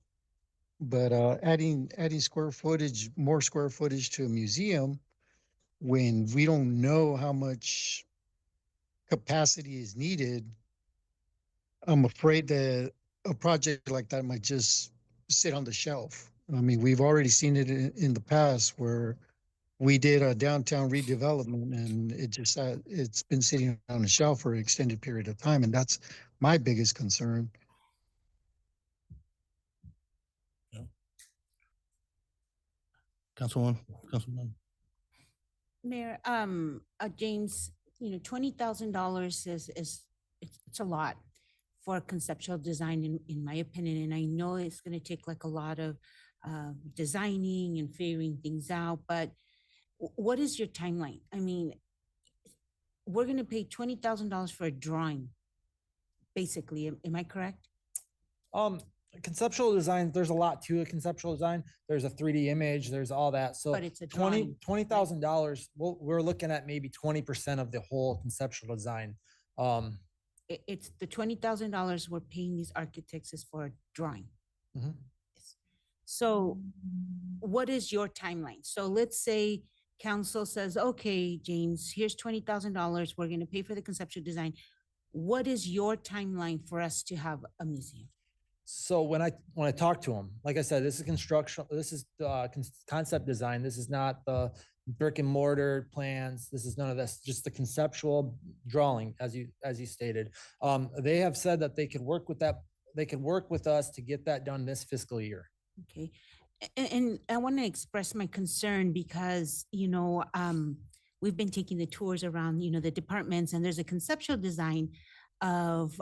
But adding square footage, more square footage to a museum when we don't know how much capacity is needed, I'm afraid that a project like that might just sit on the shelf. I mean, we've already seen it in the past where we did a downtown redevelopment and it's been sitting on the shelf for an extended period of time. And that's my biggest concern. Councilman. Mayor, James, $20,000 it's a lot for conceptual design in my opinion. And I know it's going to take like a lot of designing and figuring things out, but what is your timeline? I mean, we're going to pay $20,000 for a drawing, basically. Am I correct? Conceptual design, there's a lot to a conceptual design. There's a 3D image, there's all that. So But it's a drawing. $20,000, we're looking at maybe 20% of the whole conceptual design. It's the $20,000 we're paying these architects is for a drawing. Mhm. So what is your timeline? So let's say council says, okay, James, here's $20,000. We're going to pay for the conceptual design. What is your timeline for us to have a museum? So when I talk to them, like I said, this is construction, this is concept design. This is not the brick and mortar plans. This is none of this, just the conceptual drawing, as you stated. They have said that they could work with that. They could work with us to get that done this fiscal year. Okay. And I want to express my concern because, we've been taking the tours around, the departments, and there's a conceptual design of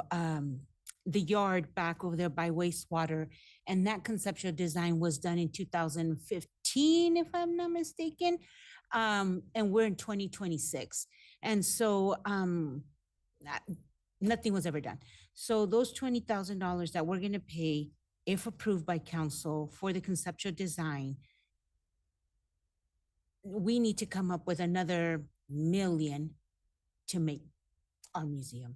the yard back over there by wastewater. And that conceptual design was done in 2015, if I'm not mistaken. And we're in 2026. And so nothing was ever done. So those $20,000 that we're going to pay, if approved by council for the conceptual design, we need to come up with another $1 million to make our museum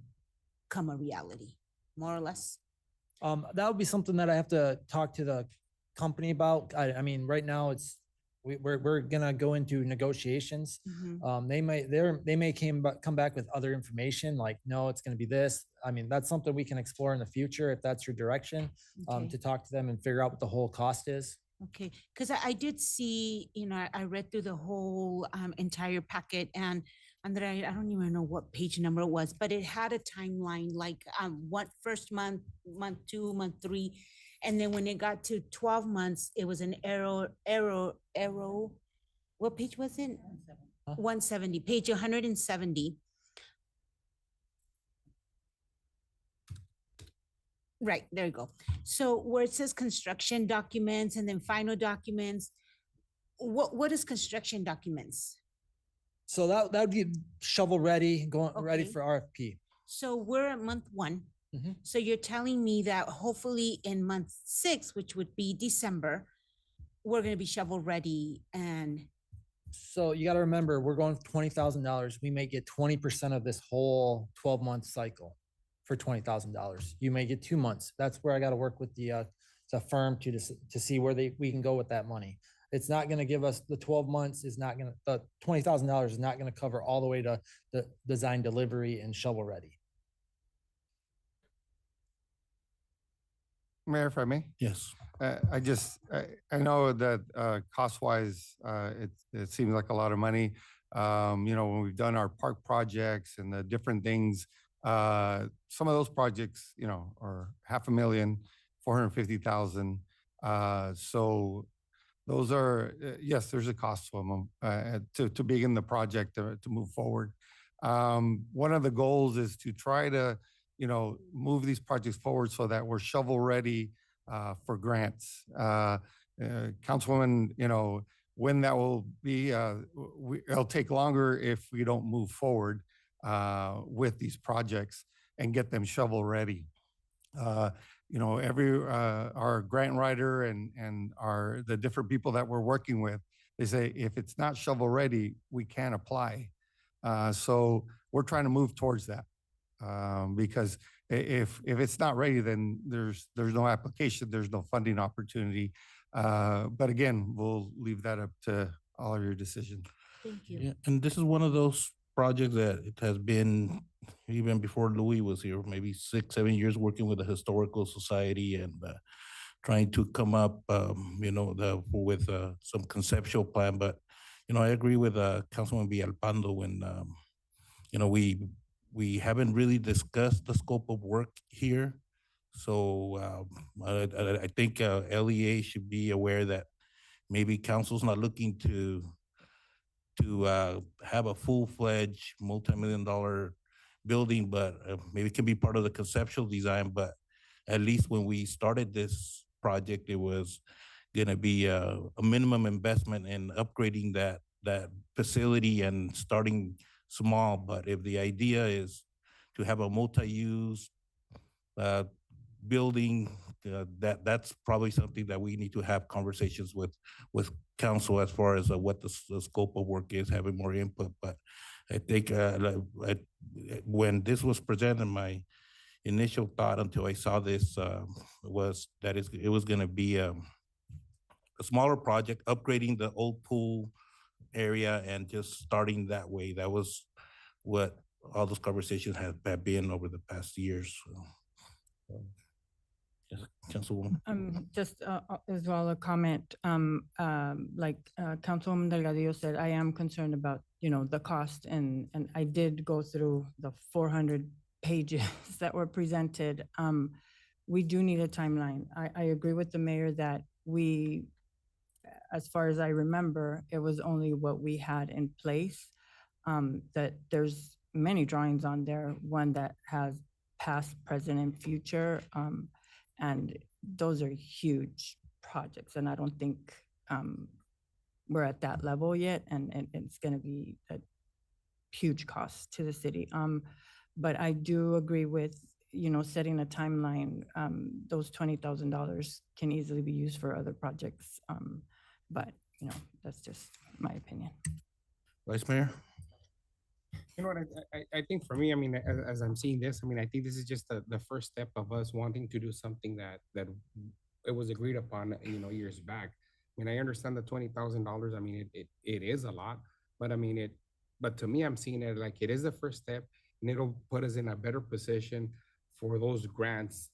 come a reality, more or less. That would be something that I have to talk to the company about. I mean, right now we're gonna go into negotiations. They may come back with other information like, no, it's gonna be this. I mean, that's something we can explore in the future if that's your direction, Okay. to talk to them and figure out what the whole cost is. Okay, because I did see, I read through the whole entire packet, and Andrea, I don't even know what page number it was, but it had a timeline like what first month, month 2, month 3, and then when it got to 12 months, it was an arrow. What page was it? 170, page 170. Right, there you go. So where it says construction documents and then final documents, what is construction documents? So that would be shovel ready, ready Okay. for RFP. So we're at month 1. Mhm. So you're telling me that hopefully in month 6, which would be December, we're gonna be shovel ready and So you got to remember, we're going $20,000. We may get 20% of this whole 12-month cycle for $20,000. You may get 2 months. That's where I got to work with the firm to see where we can go with that money. It's not going to give us the 12 months. Is not going to the $20,000 is not going to cover all the way to the design, delivery, and shovel ready. Mayor, if I may? Yes. I know that cost-wise, it seems like a lot of money. When we've done our park projects and the different things, some of those projects, are $500,000, 450,000. So those are, yes, there's a cost to them to begin the project to move forward. One of the goals is to try to move these projects forward so that we're shovel ready for grants. Councilwoman, when that will be, it'll take longer if we don't move forward with these projects and get them shovel ready. Our grant writer and the different people that we're working with, they say if it's not shovel ready, we can't apply. So we're trying to move towards that. Because if it's not ready, then there's no application, there's no funding opportunity. But again, we'll leave that up to all of your decisions. thank you. Yeah, and this is one of those projects that it has been even before Louis was here, maybe 6, 7 years working with the Historical Society and trying to come up, with some conceptual plan. But I agree with Councilman Villalpando when we haven't really discussed the scope of work here. So I think LEA should be aware that maybe council's not looking to have a full-fledged multi-million-dollar building, but maybe it can be part of the conceptual design. But at least when we started this project, it was gonna be a minimum investment in upgrading that facility and starting small. But if the idea is to have a multi-use building, that's probably something that we need to have conversations with council as far as what the scope of work is, having more input. But I think when this was presented, my initial thought until I saw this was that it was going to be a smaller project, upgrading the old pool area and just starting that way. That was what all those conversations have been over the past years. Yes, Councilwoman. Just as well a comment, like Councilwoman Delgadillo said, I am concerned about, the cost, and I did go through the 400 pages that were presented. We do need a timeline. I agree with the mayor that as far as I remember, it was only what we had in place, that there's many drawings on there, one that has past, present, and future. And those are huge projects, and I don't think we're at that level yet, and it's going to be a huge cost to the city. But I do agree with, setting a timeline. Those $20,000 can easily be used for other projects, but that's just my opinion. Vice Mayor? You know what, I think for me, I mean, as I'm seeing this, I mean, I think this is just the first step of us wanting to do something that it was agreed upon, years back. I mean, I understand the $20,000. I mean, it is a lot, but I mean, but to me, I'm seeing it like it is the first step, and it'll put us in a better position for those grants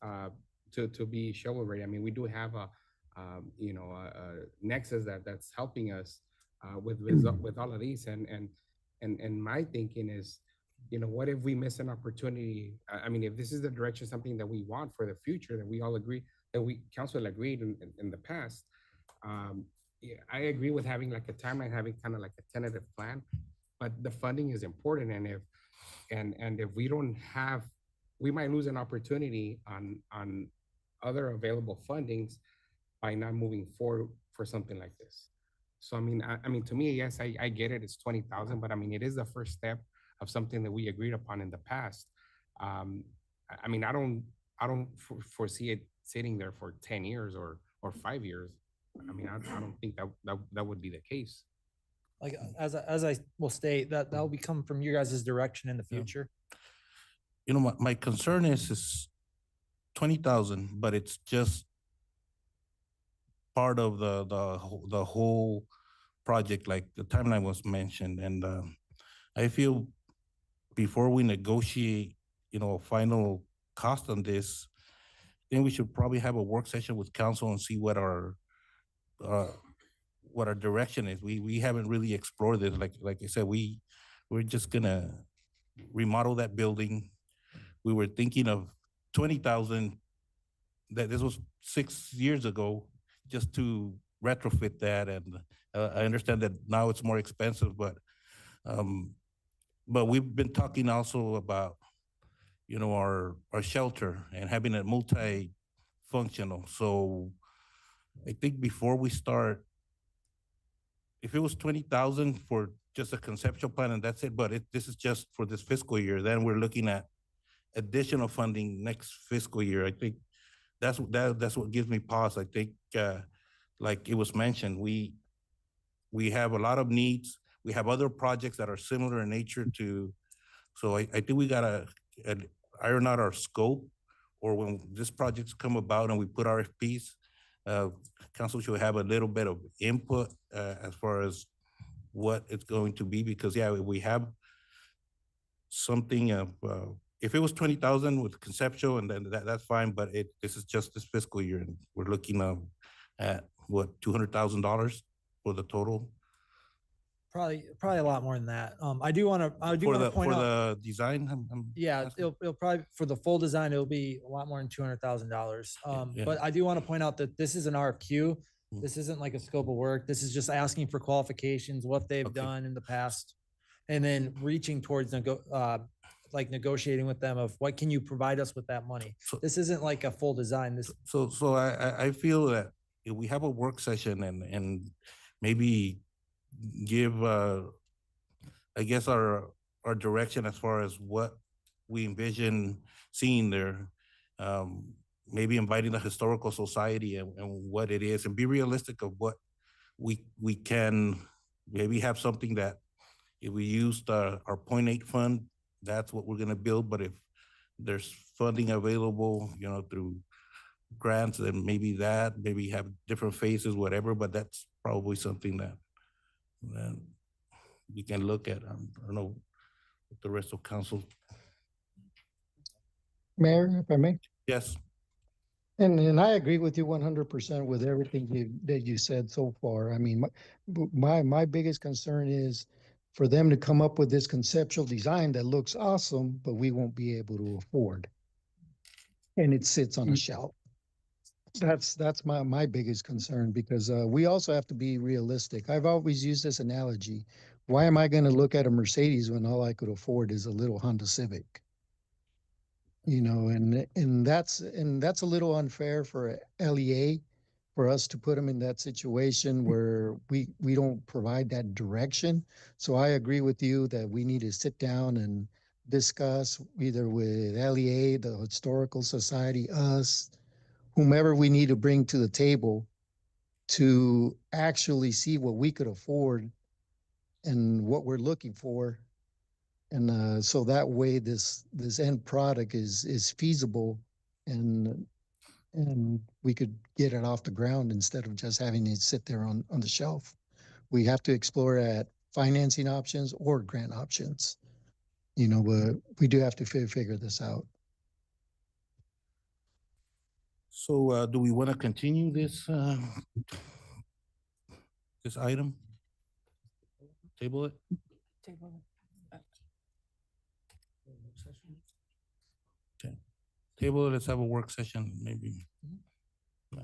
to be shovel ready. I mean, we do have a nexus that's helping us with all of these, and my thinking is, what if we miss an opportunity? I mean, if this is the direction, something that we want for the future, that we all agree, that council agreed in the past. Yeah, I agree with having like a timeline, having kind of like a tentative plan, but the funding is important. And if we don't have, we might lose an opportunity on other available fundings by not moving forward for something like this. So, I mean, to me, yes, I get it. It's 20,000, but I mean, it is the first step of something that we agreed upon in the past. I mean, I don't foresee it sitting there for 10 years or 5 years. I mean, I don't think that would be the case. Like, as I will state, that'll become from you guys' direction in the Yeah. future. You know, my concern is 20,000, but it's just part of the whole project, like the timeline was mentioned. And I feel before we negotiate, you know, a final cost on this, then we should probably have a work session with council and see what our direction is. We haven't really explored this. Like I said, we're just gonna remodel that building. We were thinking of 20,000. That this was 6 years ago, just to retrofit that. And I understand that now it's more expensive, but we've been talking also about, you know, our shelter and having it multi-functional. So I think before we start, if it was 20,000 for just a conceptual plan and that's it, but this is just for this fiscal year, then we're looking at additional funding next fiscal year. I think that's what gives me pause. I think, like it was mentioned, we have a lot of needs. We have other projects that are similar in nature to, so I think we gotta iron out our scope, or when this projects come about and we put RFPs, council should have a little bit of input as far as what it's going to be, because yeah, we have something of, if it was 20,000 with conceptual, and then that's fine, but this is just this fiscal year, and we're looking at what, $200,000 for the total? Probably a lot more than that. I do want to point out, the design. yeah, asking. it'll probably, for the full design, it'll be a lot more than $200,000. Yeah. But I do want to point out that this is an RFQ. Mm. This isn't like a scope of work. This is just asking for qualifications, what they've Okay. done in the past, and then reaching towards negotiating with them of what can you provide us with that money. This isn't like a full design. This So I feel that if we have a work session and maybe give, I guess, our direction as far as what we envision seeing there, maybe inviting the historical society and what it is, and be realistic of what we can maybe have something that if we used our 0.8 fund, that's what we're gonna build. But if there's funding available, you know, through grants, then maybe have different phases, whatever, but that's probably something that we can look at. I don't know what the rest of council. Mayor, if I may. Yes. And I agree with you 100% with everything that you said so far. I mean, my biggest concern is for them to come up with this conceptual design that looks awesome, but we won't be able to afford. And it sits on a shelf. That's my biggest concern, because we also have to be realistic. I've always used this analogy. Why am I going to look at a Mercedes when all I could afford is a little Honda Civic? You know, and that's a little unfair for LEA, for us to put them in that situation where we don't provide that direction. So I agree with you that we need to sit down and discuss either with LEA, the Historical Society, us, whomever we need to bring to the table to actually see what we could afford and what we're looking for. And so that way this end product is feasible, and we could get it off the ground instead of just having it sit there on the shelf. We have to explore at financing options or grant options, you know, but we do have to figure this out. So do we want to continue this item? Table it? Okay. Table it, let's have a work session, maybe. Yeah.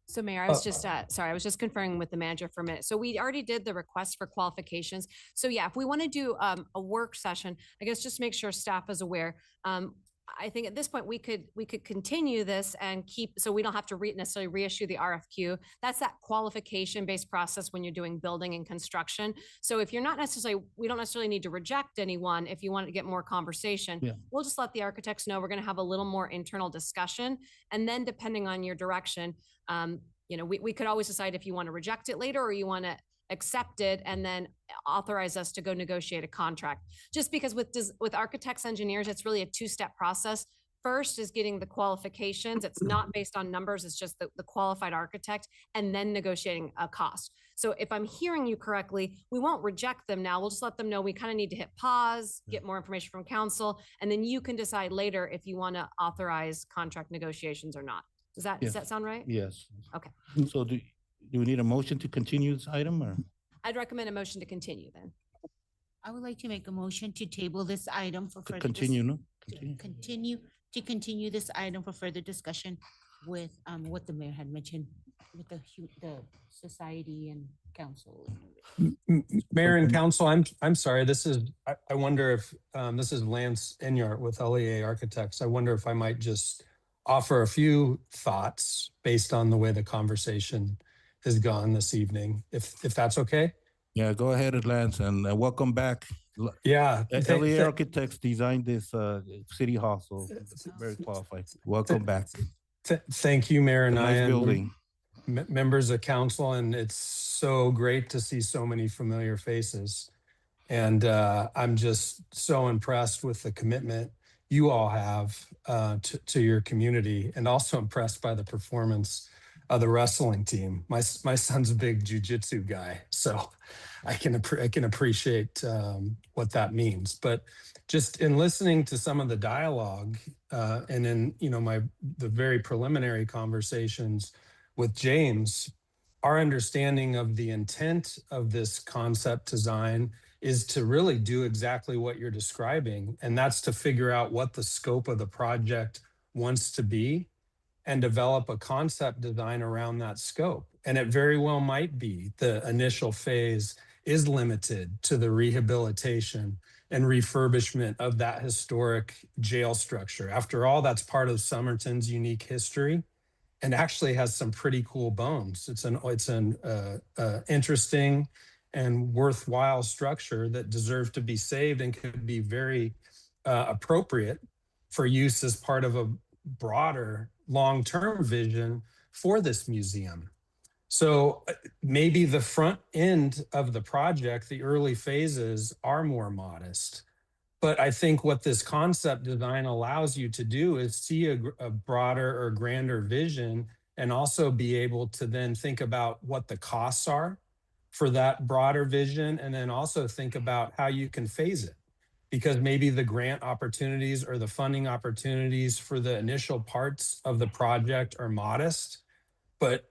So Mayor, I was just, sorry, I was just conferring with the manager for a minute. So we already did the request for qualifications. So yeah, if we want to do a work session, I guess just make sure staff is aware. I think at this point, we could continue this and keep, so we don't have to necessarily reissue the RFQ. That's that qualification-based process when you're doing building and construction. So if you're not necessarily, we don't necessarily need to reject anyone. If you want to get more conversation, we'll just let the architects know we're going to have a little more internal discussion. And then depending on your direction, you know, we could always decide if you want to reject it later or you want to accept it and then authorize us to go negotiate a contract. Just because with architects, engineers, it's really a two-step process. First is getting the qualifications. It's not based on numbers. It's just the qualified architect and then negotiating a cost. So if I'm hearing you correctly, we won't reject them now. We'll just let them know we kind of need to hit pause, get more information from council, and then you can decide later if you want to authorize contract negotiations or not. Does that sound right? Yes. Okay. So do we need a motion to continue this item or? I'd recommend a motion to continue then. I would like to make a motion to table this item for further. Continue, no? Continue this item for further discussion with what the mayor had mentioned with the society and council. Mayor and council, I'm sorry. I wonder if this is Lance Enyart with LEA Architects. I wonder if I might just offer a few thoughts based on the way the conversation has gone this evening, if that's okay. Yeah, go ahead, Lance, and welcome back. Yeah. LEA Architects designed this city hall, so very qualified. Welcome back. Thank you, Mayor and nice building. Members of council, and it's so great to see so many familiar faces. And I'm just so impressed with the commitment you all have to your community, and also impressed by the performance of the wrestling team. My son's a big jiu-jitsu guy, so I can appreciate what that means. But just in listening to some of the dialogue and in the very preliminary conversations with James, our understanding of the intent of this concept design is to really do exactly what you're describing, and that's to figure out what the scope of the project wants to be and develop a concept design around that scope. And it very well might be the initial phase is limited to the rehabilitation and refurbishment of that historic jail structure. After all, that's part of Somerton's unique history and actually has some pretty cool bones. It's an interesting and worthwhile structure that deserves to be saved and could be very appropriate for use as part of a broader long-term vision for this museum. So maybe the front end of the project, the early phases, are more modest. But I think what this concept design allows you to do is see a broader or grander vision and also be able to then think about what the costs are for that broader vision, and then also think about how you can phase it. Because maybe the grant opportunities or the funding opportunities for the initial parts of the project are modest, but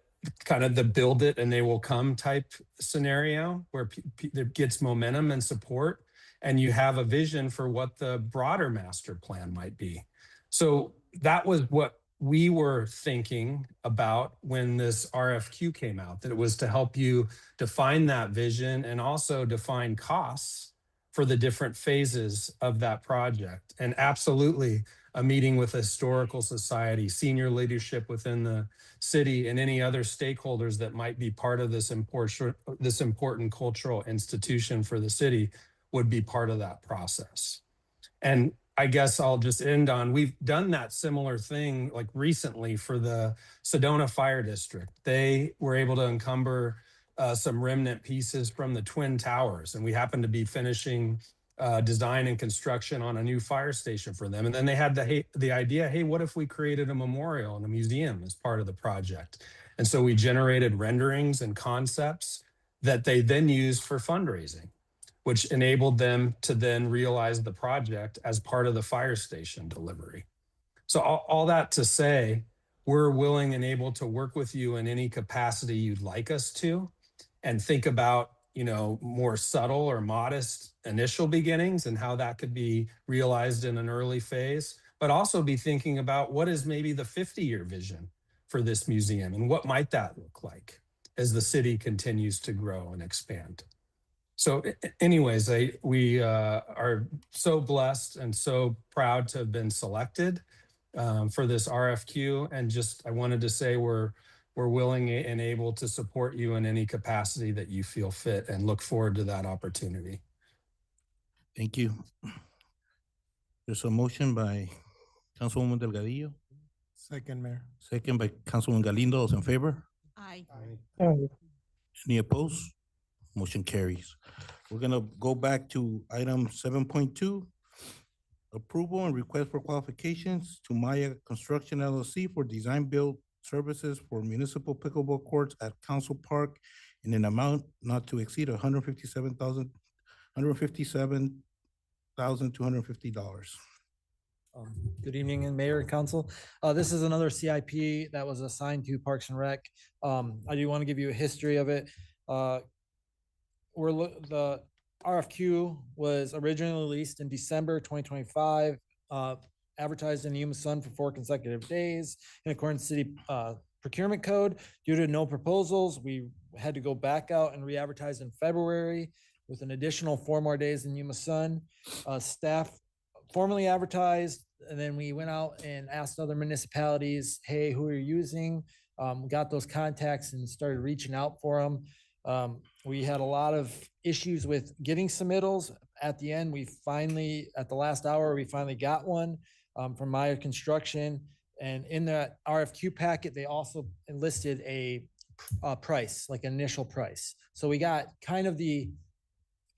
kind of the build it and they will come type scenario where it gets momentum and support, and you have a vision for what the broader master plan might be. So that was what we were thinking about when this RFQ came out, that it was to help you define that vision and also define costs for the different phases of that project. And absolutely a meeting with the Historical Society, senior leadership within the city, and any other stakeholders that might be part of this important cultural institution for the city would be part of that process. And I guess I'll just end on, we've done that similar thing like recently for the Sedona Fire District. They were able to encumber some remnant pieces from the Twin Towers, and we happened to be finishing design and construction on a new fire station for them. And then they had the idea, hey, what if we created a memorial and a museum as part of the project? And so we generated renderings and concepts that they then used for fundraising, which enabled them to then realize the project as part of the fire station delivery. So all that to say, we're willing and able to work with you in any capacity you'd like us to, and think about, more subtle or modest initial beginnings and how that could be realized in an early phase, but also be thinking about what is maybe the 50-year vision for this museum and what might that look like as the city continues to grow and expand. So anyways, we are so blessed and so proud to have been selected for this RFQ. And just, I wanted to say we're willing and able to support you in any capacity that you feel fit, and look forward to that opportunity. Thank you. There's a motion by Councilwoman Delgadillo, Second, Mayor. second by Councilwoman Galindo. Those in favor? Aye. Any opposed? Motion carries. We're gonna go back to item 7.2. Approval and request for qualifications to Maya Construction LLC for design build services for municipal pickleball courts at Council Park in an amount not to exceed $157,250. Good evening, and Mayor and Council. This is another CIP that was assigned to Parks and Rec. I do want to give you a history of it. The RFQ was originally released in December 2025, advertised in the Yuma Sun for 4 consecutive days in accordance to city procurement code. Due to no proposals, we had to go back out and re-advertise in February with an additional 4 more days in Yuma Sun. Staff formally advertised, and then we went out and asked other municipalities, hey, who are you using? Got those contacts and started reaching out for them. We had a lot of issues with getting submittals. At the end, at the last hour, we finally got one from Maya Construction. And in that RFQ packet, they also enlisted a price, like an initial price. So we got kind of the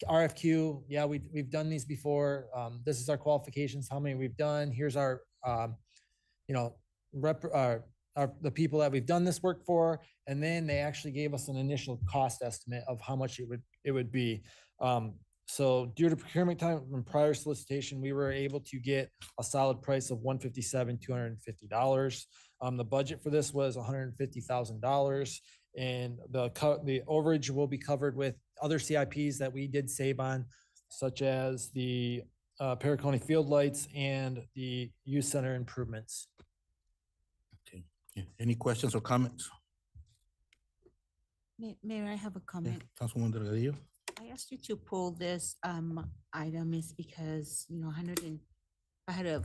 RFQ. Yeah, we've done these before. This is our qualifications, how many we've done. Here's our, the people that we've done this work for. And then they actually gave us an initial cost estimate of how much it would be. So due to procurement time and prior solicitation, we were able to get a solid price of $157,250. The budget for this was $150,000, and the overage will be covered with other CIPs that we did save on, such as the Perry Field lights and the youth center improvements. Okay. Any questions or comments? Mayor, I have a comment. Councilwoman Delgadillo. I asked you to pull this item is because, I had a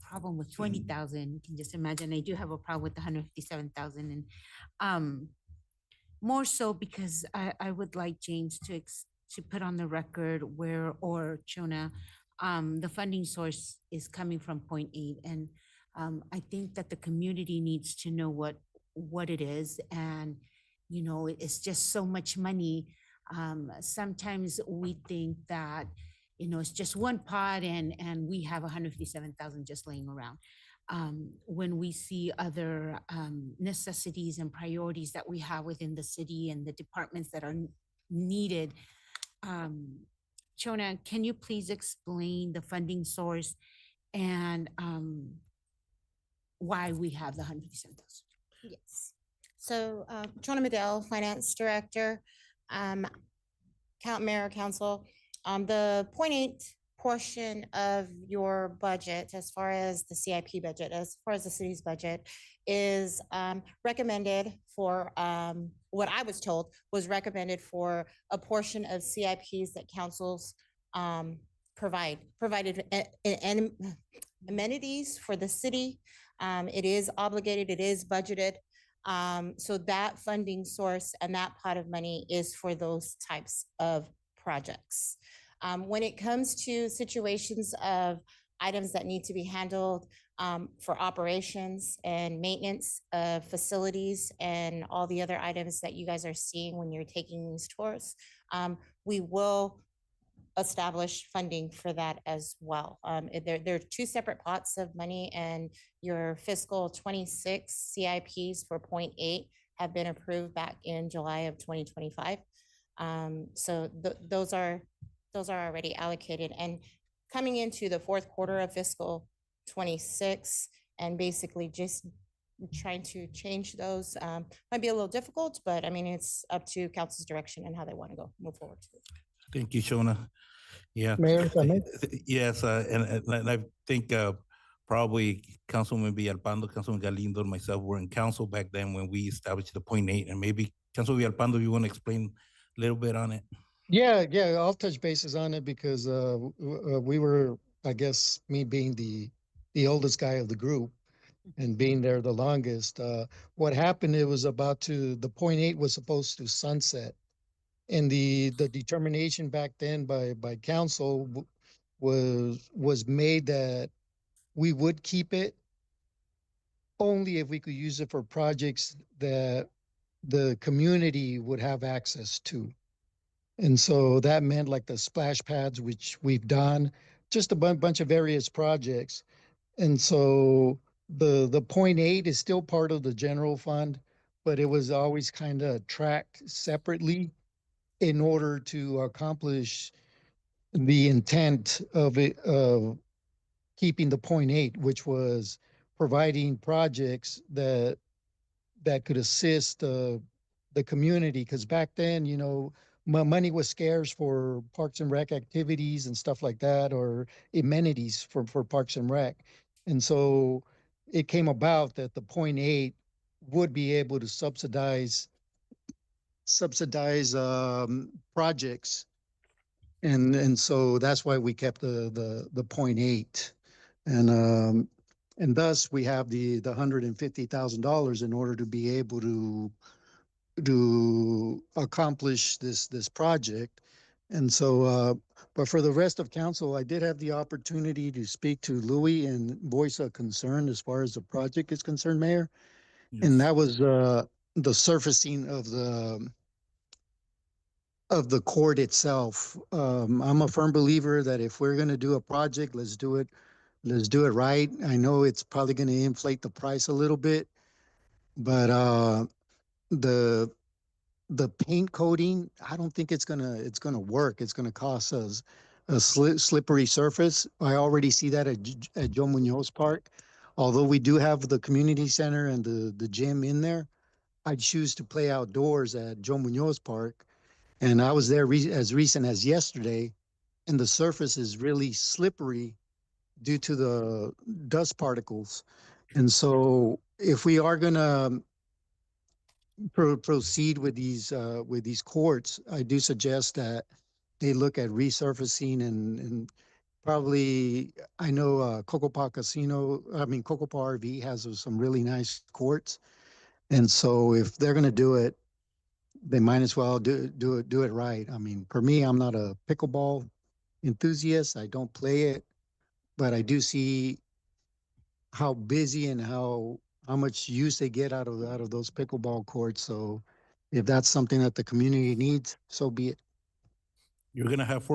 problem with 20,000. You can just imagine, I do have a problem with the 157,000. And more so because I would like James to put on the record or Chona, the funding source is coming from 0.8. And I think that the community needs to know what it is. And, it's just so much money. Sometimes we think that, it's just one pot and we have 157,000 just laying around. When we see other necessities and priorities that we have within the city and the departments that are needed. Chona, can you please explain the funding source and why we have the 157,000? Yes. So, Chona Medell, Finance Director, Mayor, Council, the 0.8 portion of your budget, as far as the CIP budget, as far as the city's budget, is recommended for, what I was told was recommended for a portion of CIPs that councils provided amenities for the city. It is obligated, it is budgeted. So that funding source and that pot of money is for those types of projects. When it comes to situations of items that need to be handled for operations and maintenance of facilities and all the other items that you guys are seeing when you're taking these tours, we will establish funding for that as well. There are 2 separate pots of money, and your fiscal 26 CIPs for 0.8 have been approved back in July of 2025. So those are already allocated, and coming into the 4th quarter of fiscal 26 and basically just trying to change those might be a little difficult, but I mean, it's up to council's direction and how they want to move forward. Thank you, Shona. Yeah. Mayor, yes, and I think probably Councilman Villalpando, Councilman Galindo, and myself were in council back then when we established the 0.8, and maybe Councilman Villalpando, you want to explain a little bit on it? Yeah, I'll touch bases on it because we were, I guess, me being the oldest guy of the group and being there the longest. What happened? It was about to the .8 was supposed to sunset, and the determination back then by council was made that we would keep it only if we could use it for projects that the community would have access to. And so that meant like the splash pads, which we've done, just a bunch of various projects. And so the .8 is still part of the general fund, but it was always kind of tracked separately in order to accomplish the intent of it of keeping the .8, which was providing projects that could assist the community. Because back then, you know, money was scarce for Parks and Rec activities and stuff like that, or amenities for Parks and Rec. And so it came about that the .8 would be able to subsidize projects, and so that's why we kept the .8, and thus we have the $150,000 in order to be able to accomplish this project. And so, but for the rest of council, I did have the opportunity to speak to Louis and voice a concern as far as the project is concerned, Mayor. And that was the surfacing of the court itself. I'm a firm believer that if we're going to do a project, let's do it right. I know it's probably going to inflate the price a little bit, but the the paint coating, I don't think it's gonna work. It's gonna cost us a slippery surface. I already see that at Joe Munoz Park. Although we do have the community center and the gym in there, I choose to play outdoors at Joe Munoz Park. And I was there as recent as yesterday, and the surface is really slippery due to the dust particles. And so if we are gonna proceed with these courts, I do suggest that they look at resurfacing and probably, I know Cocopa Casino, I mean Cocopa RV has some really nice courts, and so if they're going to do it, they might as well do it right. I mean, for me, I'm not a pickleball enthusiast. I don't play it, but I do see how busy and how much use they get out of those pickleball courts. So if that's something that the community needs, so be it. You're gonna have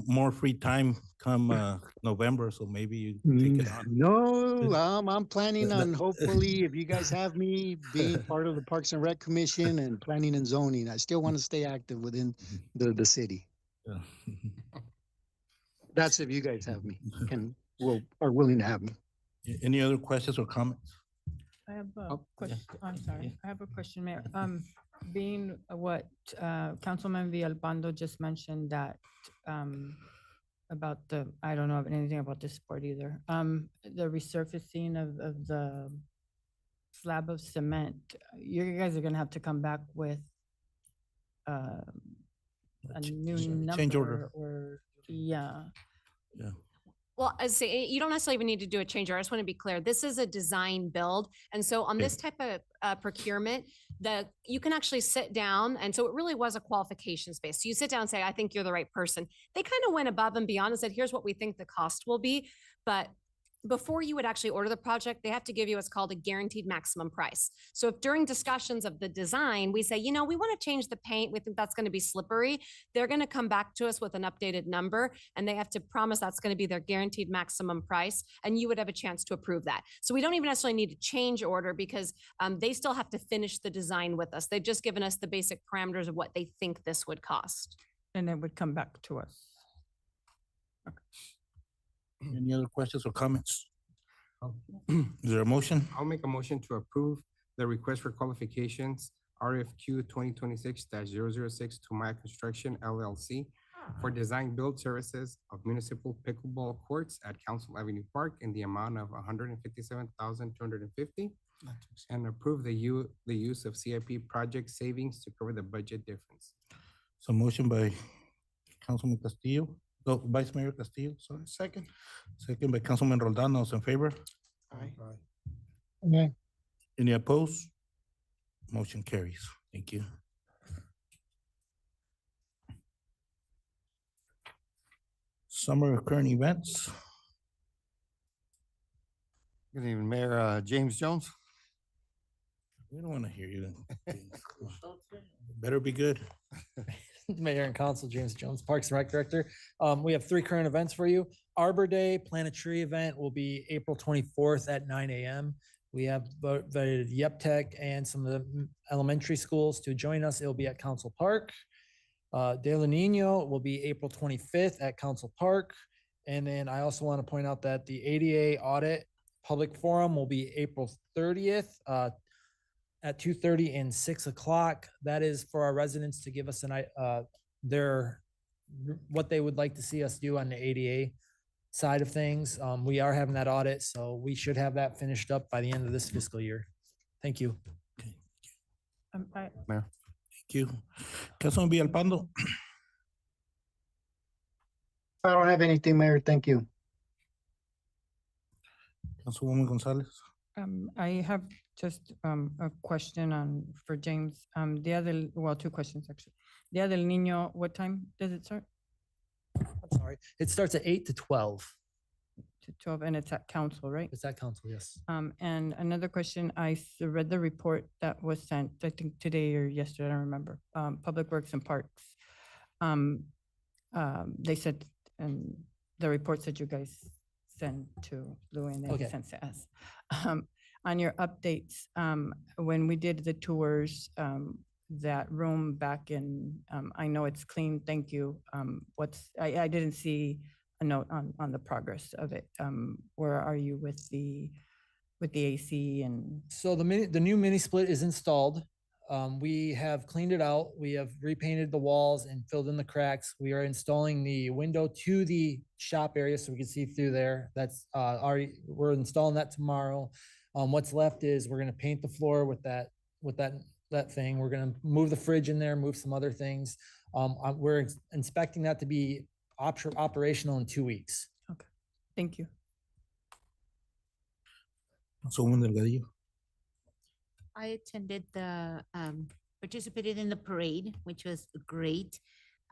more free time come November, so maybe you take it on. No, I'm planning The- on the- hopefully, if you guys have me, being part of the Parks and Rec Commission and planning and zoning. I still want to stay active within the city. Yeah. That's if you guys have me, are willing to have me. Any other questions or comments? I have a question. I'm sorry. I have a question, Mayor. Being what Councilman Villalpando just mentioned that about I don't know anything about this sport either. The resurfacing of the slab of cement. You guys are gonna have to come back with a new Change order. number or yeah. Yeah. Well, I say you don't necessarily even need to do a change order. I just want to be clear. This is a design build. And so on this type of procurement, you can actually sit down. And so it really was a qualifications base. So you sit down and say, I think you're the right person. They kind of went above and beyond and said, here's what we think the cost will be. But before you would actually order the project, they have to give you what's called a guaranteed maximum price. So if during discussions of the design, we say, we want to change the paint, we think that's going to be slippery, they're going to come back to us with an updated number, and they have to promise that's going to be their guaranteed maximum price, and you would have a chance to approve that. So we don't even necessarily need a change order because they still have to finish the design with us. They've just given us the basic parameters of what they think this would cost. And it would come back to us. Any other questions or comments? Is there a motion? I'll make a motion to approve the request for qualifications RFQ 2026-006 to Maya Construction LLC for design build services of municipal pickleball courts at Council Avenue Park in the amount of $157,250, and approve the use of CIP project savings to cover the budget difference. So motion by Councilman Castillo, no, Vice Mayor Castillo, sorry. Second by Councilman Roldan. Those in favor? Aye. Any opposed? Motion carries. Thank you. Summer current events. Good evening, Mayor. James Jones. We don't want to hear you. Better be good. Mayor and Council, James Jones, Parks and Rec Director. We have 3 current events for you. Arbor Day Plant a Tree event will be April 24th at 9 a.m. We have the YEPTEC and some of the elementary schools to join us. It'll be at Council Park. De La Nino will be April 25th at Council Park. And then I also want to point out that the ADA audit public forum will be April 30th at 2:30 and 6 o'clock. That is for our residents to give us what they would like to see us do on the ADA side of things. We are having that audit, so we should have that finished up by the end of this fiscal year. Thank you. Mayor. Thank you. Councilman Villalpando. I don't have anything, Mayor. Thank you. Councilwoman Gonzalez. I have just a question for James. Well, 2 questions actually. Dia del Niño, what time does it start? I'm sorry. It starts at 8 to 12. To 12, and it's at council, right? It's at council, yes. And another question, I read the report that was sent, I think today or yesterday, I don't remember, Public Works and Parks. They said, and the report said you guys sent to Louis and then he sent to us. On your updates, when we did the tours, that room back in, I know it's clean, thank you. I didn't see a note on the progress of it. Where are you with the AC and? So the new mini split is installed. We have cleaned it out. We have repainted the walls and filled in the cracks. We are installing the window to the shop area so we can see through there. That's we're installing that tomorrow. What's left is we're gonna paint the floor with that thing. We're gonna move the fridge in there, move some other things. We're inspecting that to be operational in 2 weeks. Okay, thank you. Councilwoman Delgadillo. I attended participated in the parade, which was great.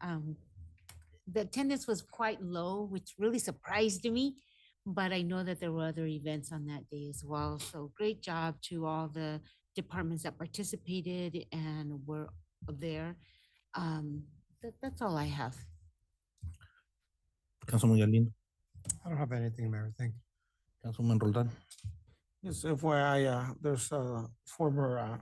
The attendance was quite low, which really surprised me, but I know that there were other events on that day as well. So great job to all the departments that participated and were there. That's all I have. Councilman Galindo. I don't have anything, Mayor. Thank you. Councilman Roldan. Yes, FYI, there's a former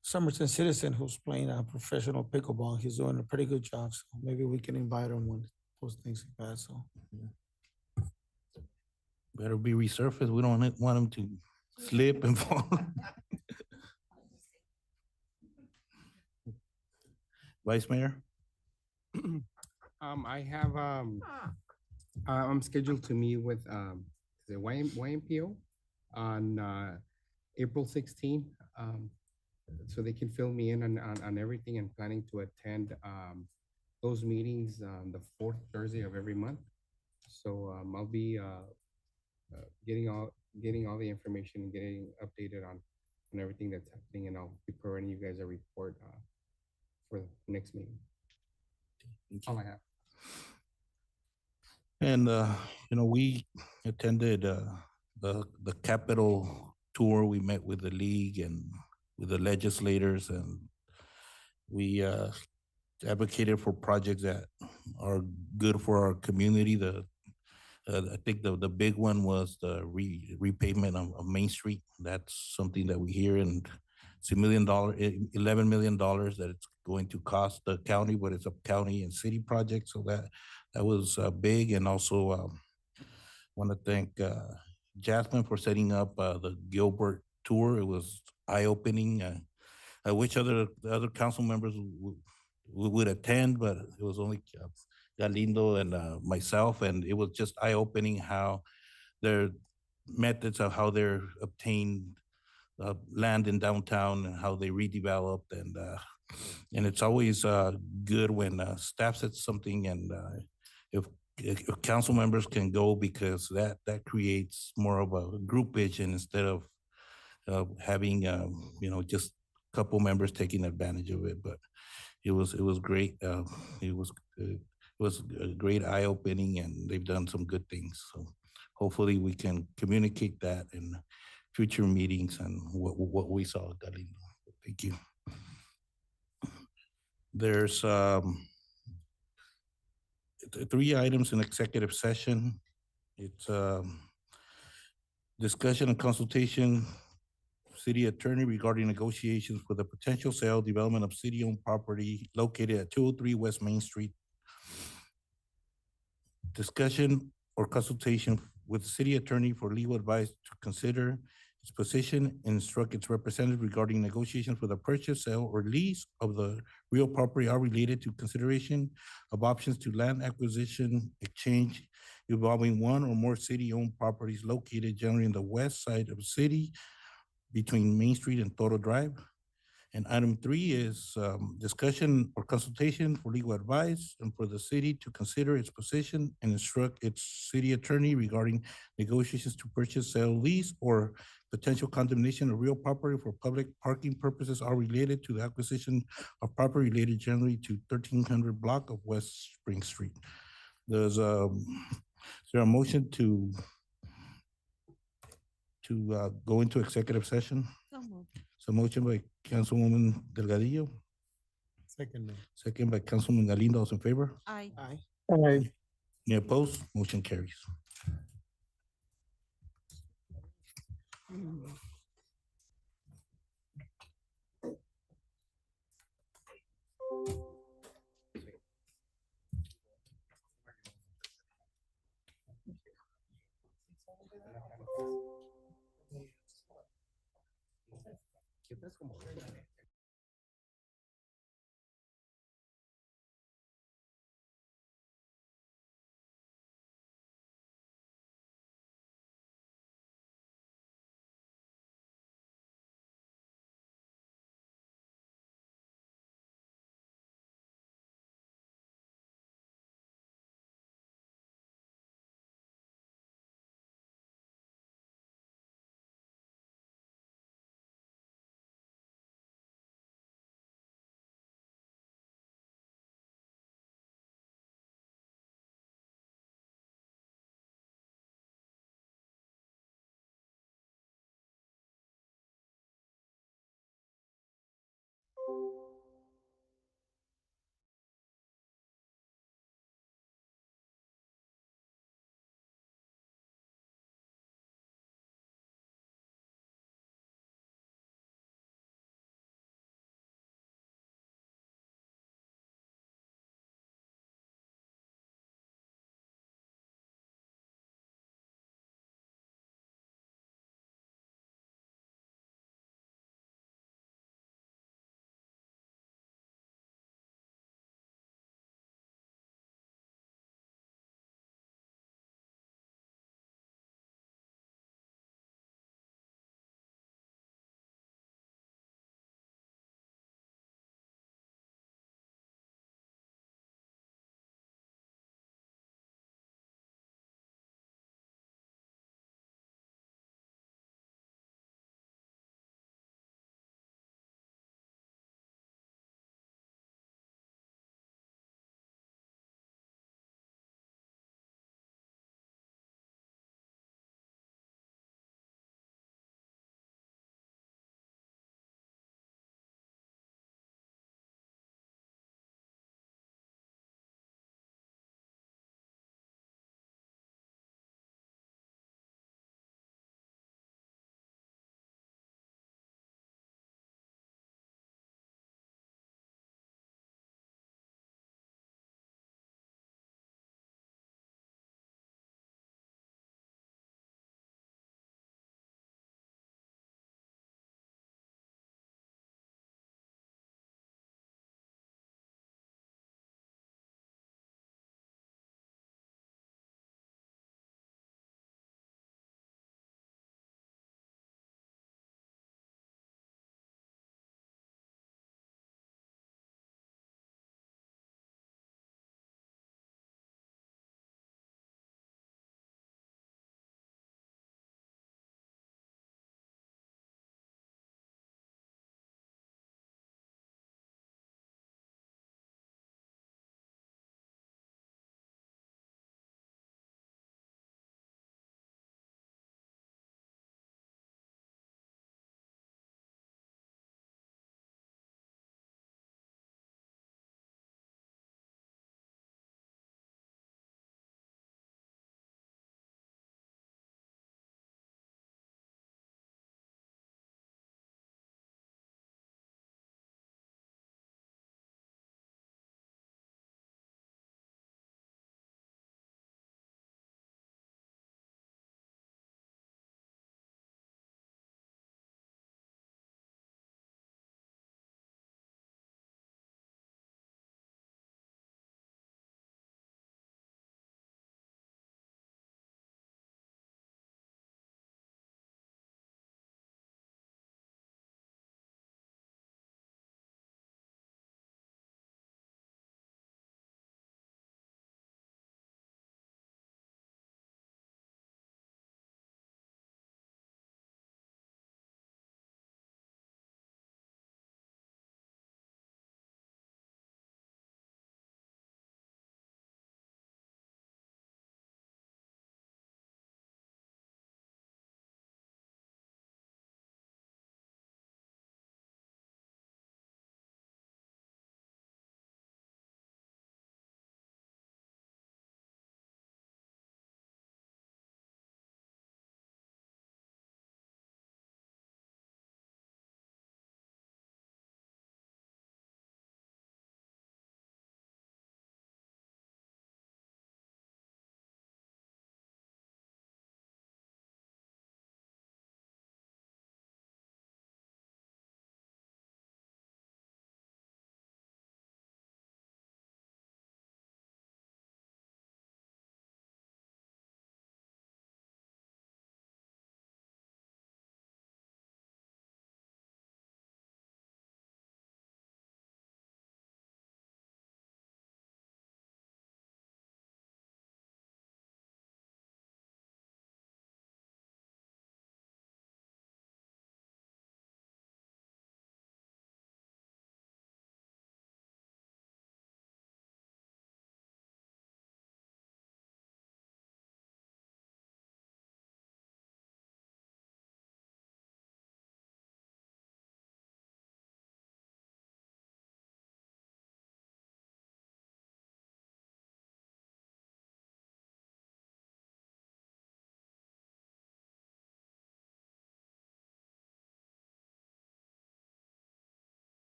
Somerton citizen who's playing professional pickleball. He's doing a pretty good job. So maybe we can invite him when those things are bad. So Better be resurfaced. We don't want him to slip and fall. Vice Mayor. I have I'm scheduled to meet with the YMPO on April 16th, so they can fill me in on everything, and planning to attend those meetings the 4th Thursday of every month. So I'll be getting all the information and getting updated on everything that's happening, and I'll be providing you guys a report for the next meeting. That's all I have. And we attended the Capitol tour. We met with the league and with the legislators, and we advocated for projects that are good for our community. I think the big one was the repavement of Main Street. That's something that we hear, and it's $11 million that it's going to cost the county, but it's a county and city project. So that was big. And also want to thank Jasmine for setting up the Gilbert tour. It was eye-opening. I wish the other council members would attend, but it was only Galindo and myself, and it was just eye-opening how their methods of how they're obtained land in downtown and how they redeveloped, and it's always good when staff says something, and if council members can go, because that creates more of a group vision instead of having just a couple members taking advantage of it. But it was great. It was a great eye opening, and they've done some good things. So hopefully we can communicate that in future meetings and what we saw, Galindo. Thank you. There's 3 items in executive session. It's discussion and consultation, city attorney regarding negotiations for the potential sale, development of city-owned property located at 203 West Main Street. Discussion or consultation with the city attorney for legal advice to consider its position and instruct its representative regarding negotiations for the purchase, sale, or lease of the real property are related to consideration of options to land acquisition, exchange involving one or more city-owned properties located generally in the west side of the city between Main Street and Toro Drive. And item 3 is discussion or consultation for legal advice and for the city to consider its position and instruct its city attorney regarding negotiations to purchase, sell, lease, or potential condemnation of real property for public parking purposes are related to the acquisition of property related generally to 1300 block of West Spring Street. Is there a motion to go into executive session? So moved. So motion by Councilwoman Delgadillo, Second. second by Councilman Galindo. Those in favor? Aye. Aye. Any opposed? Motion carries.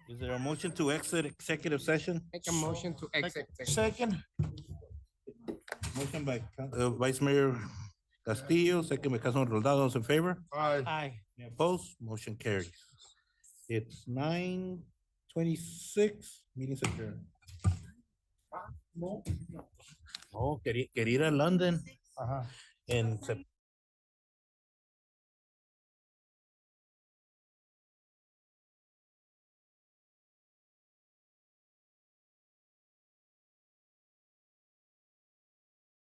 Is there a motion to exit executive session? Make a motion to exit. Second. Motion by Vice Mayor Castillo, second by Councilman Roldado. Those in favor? Aye. Any opposed? Motion carries. It's 9:26. Meeting's adjourned. Oh, quería ir a London en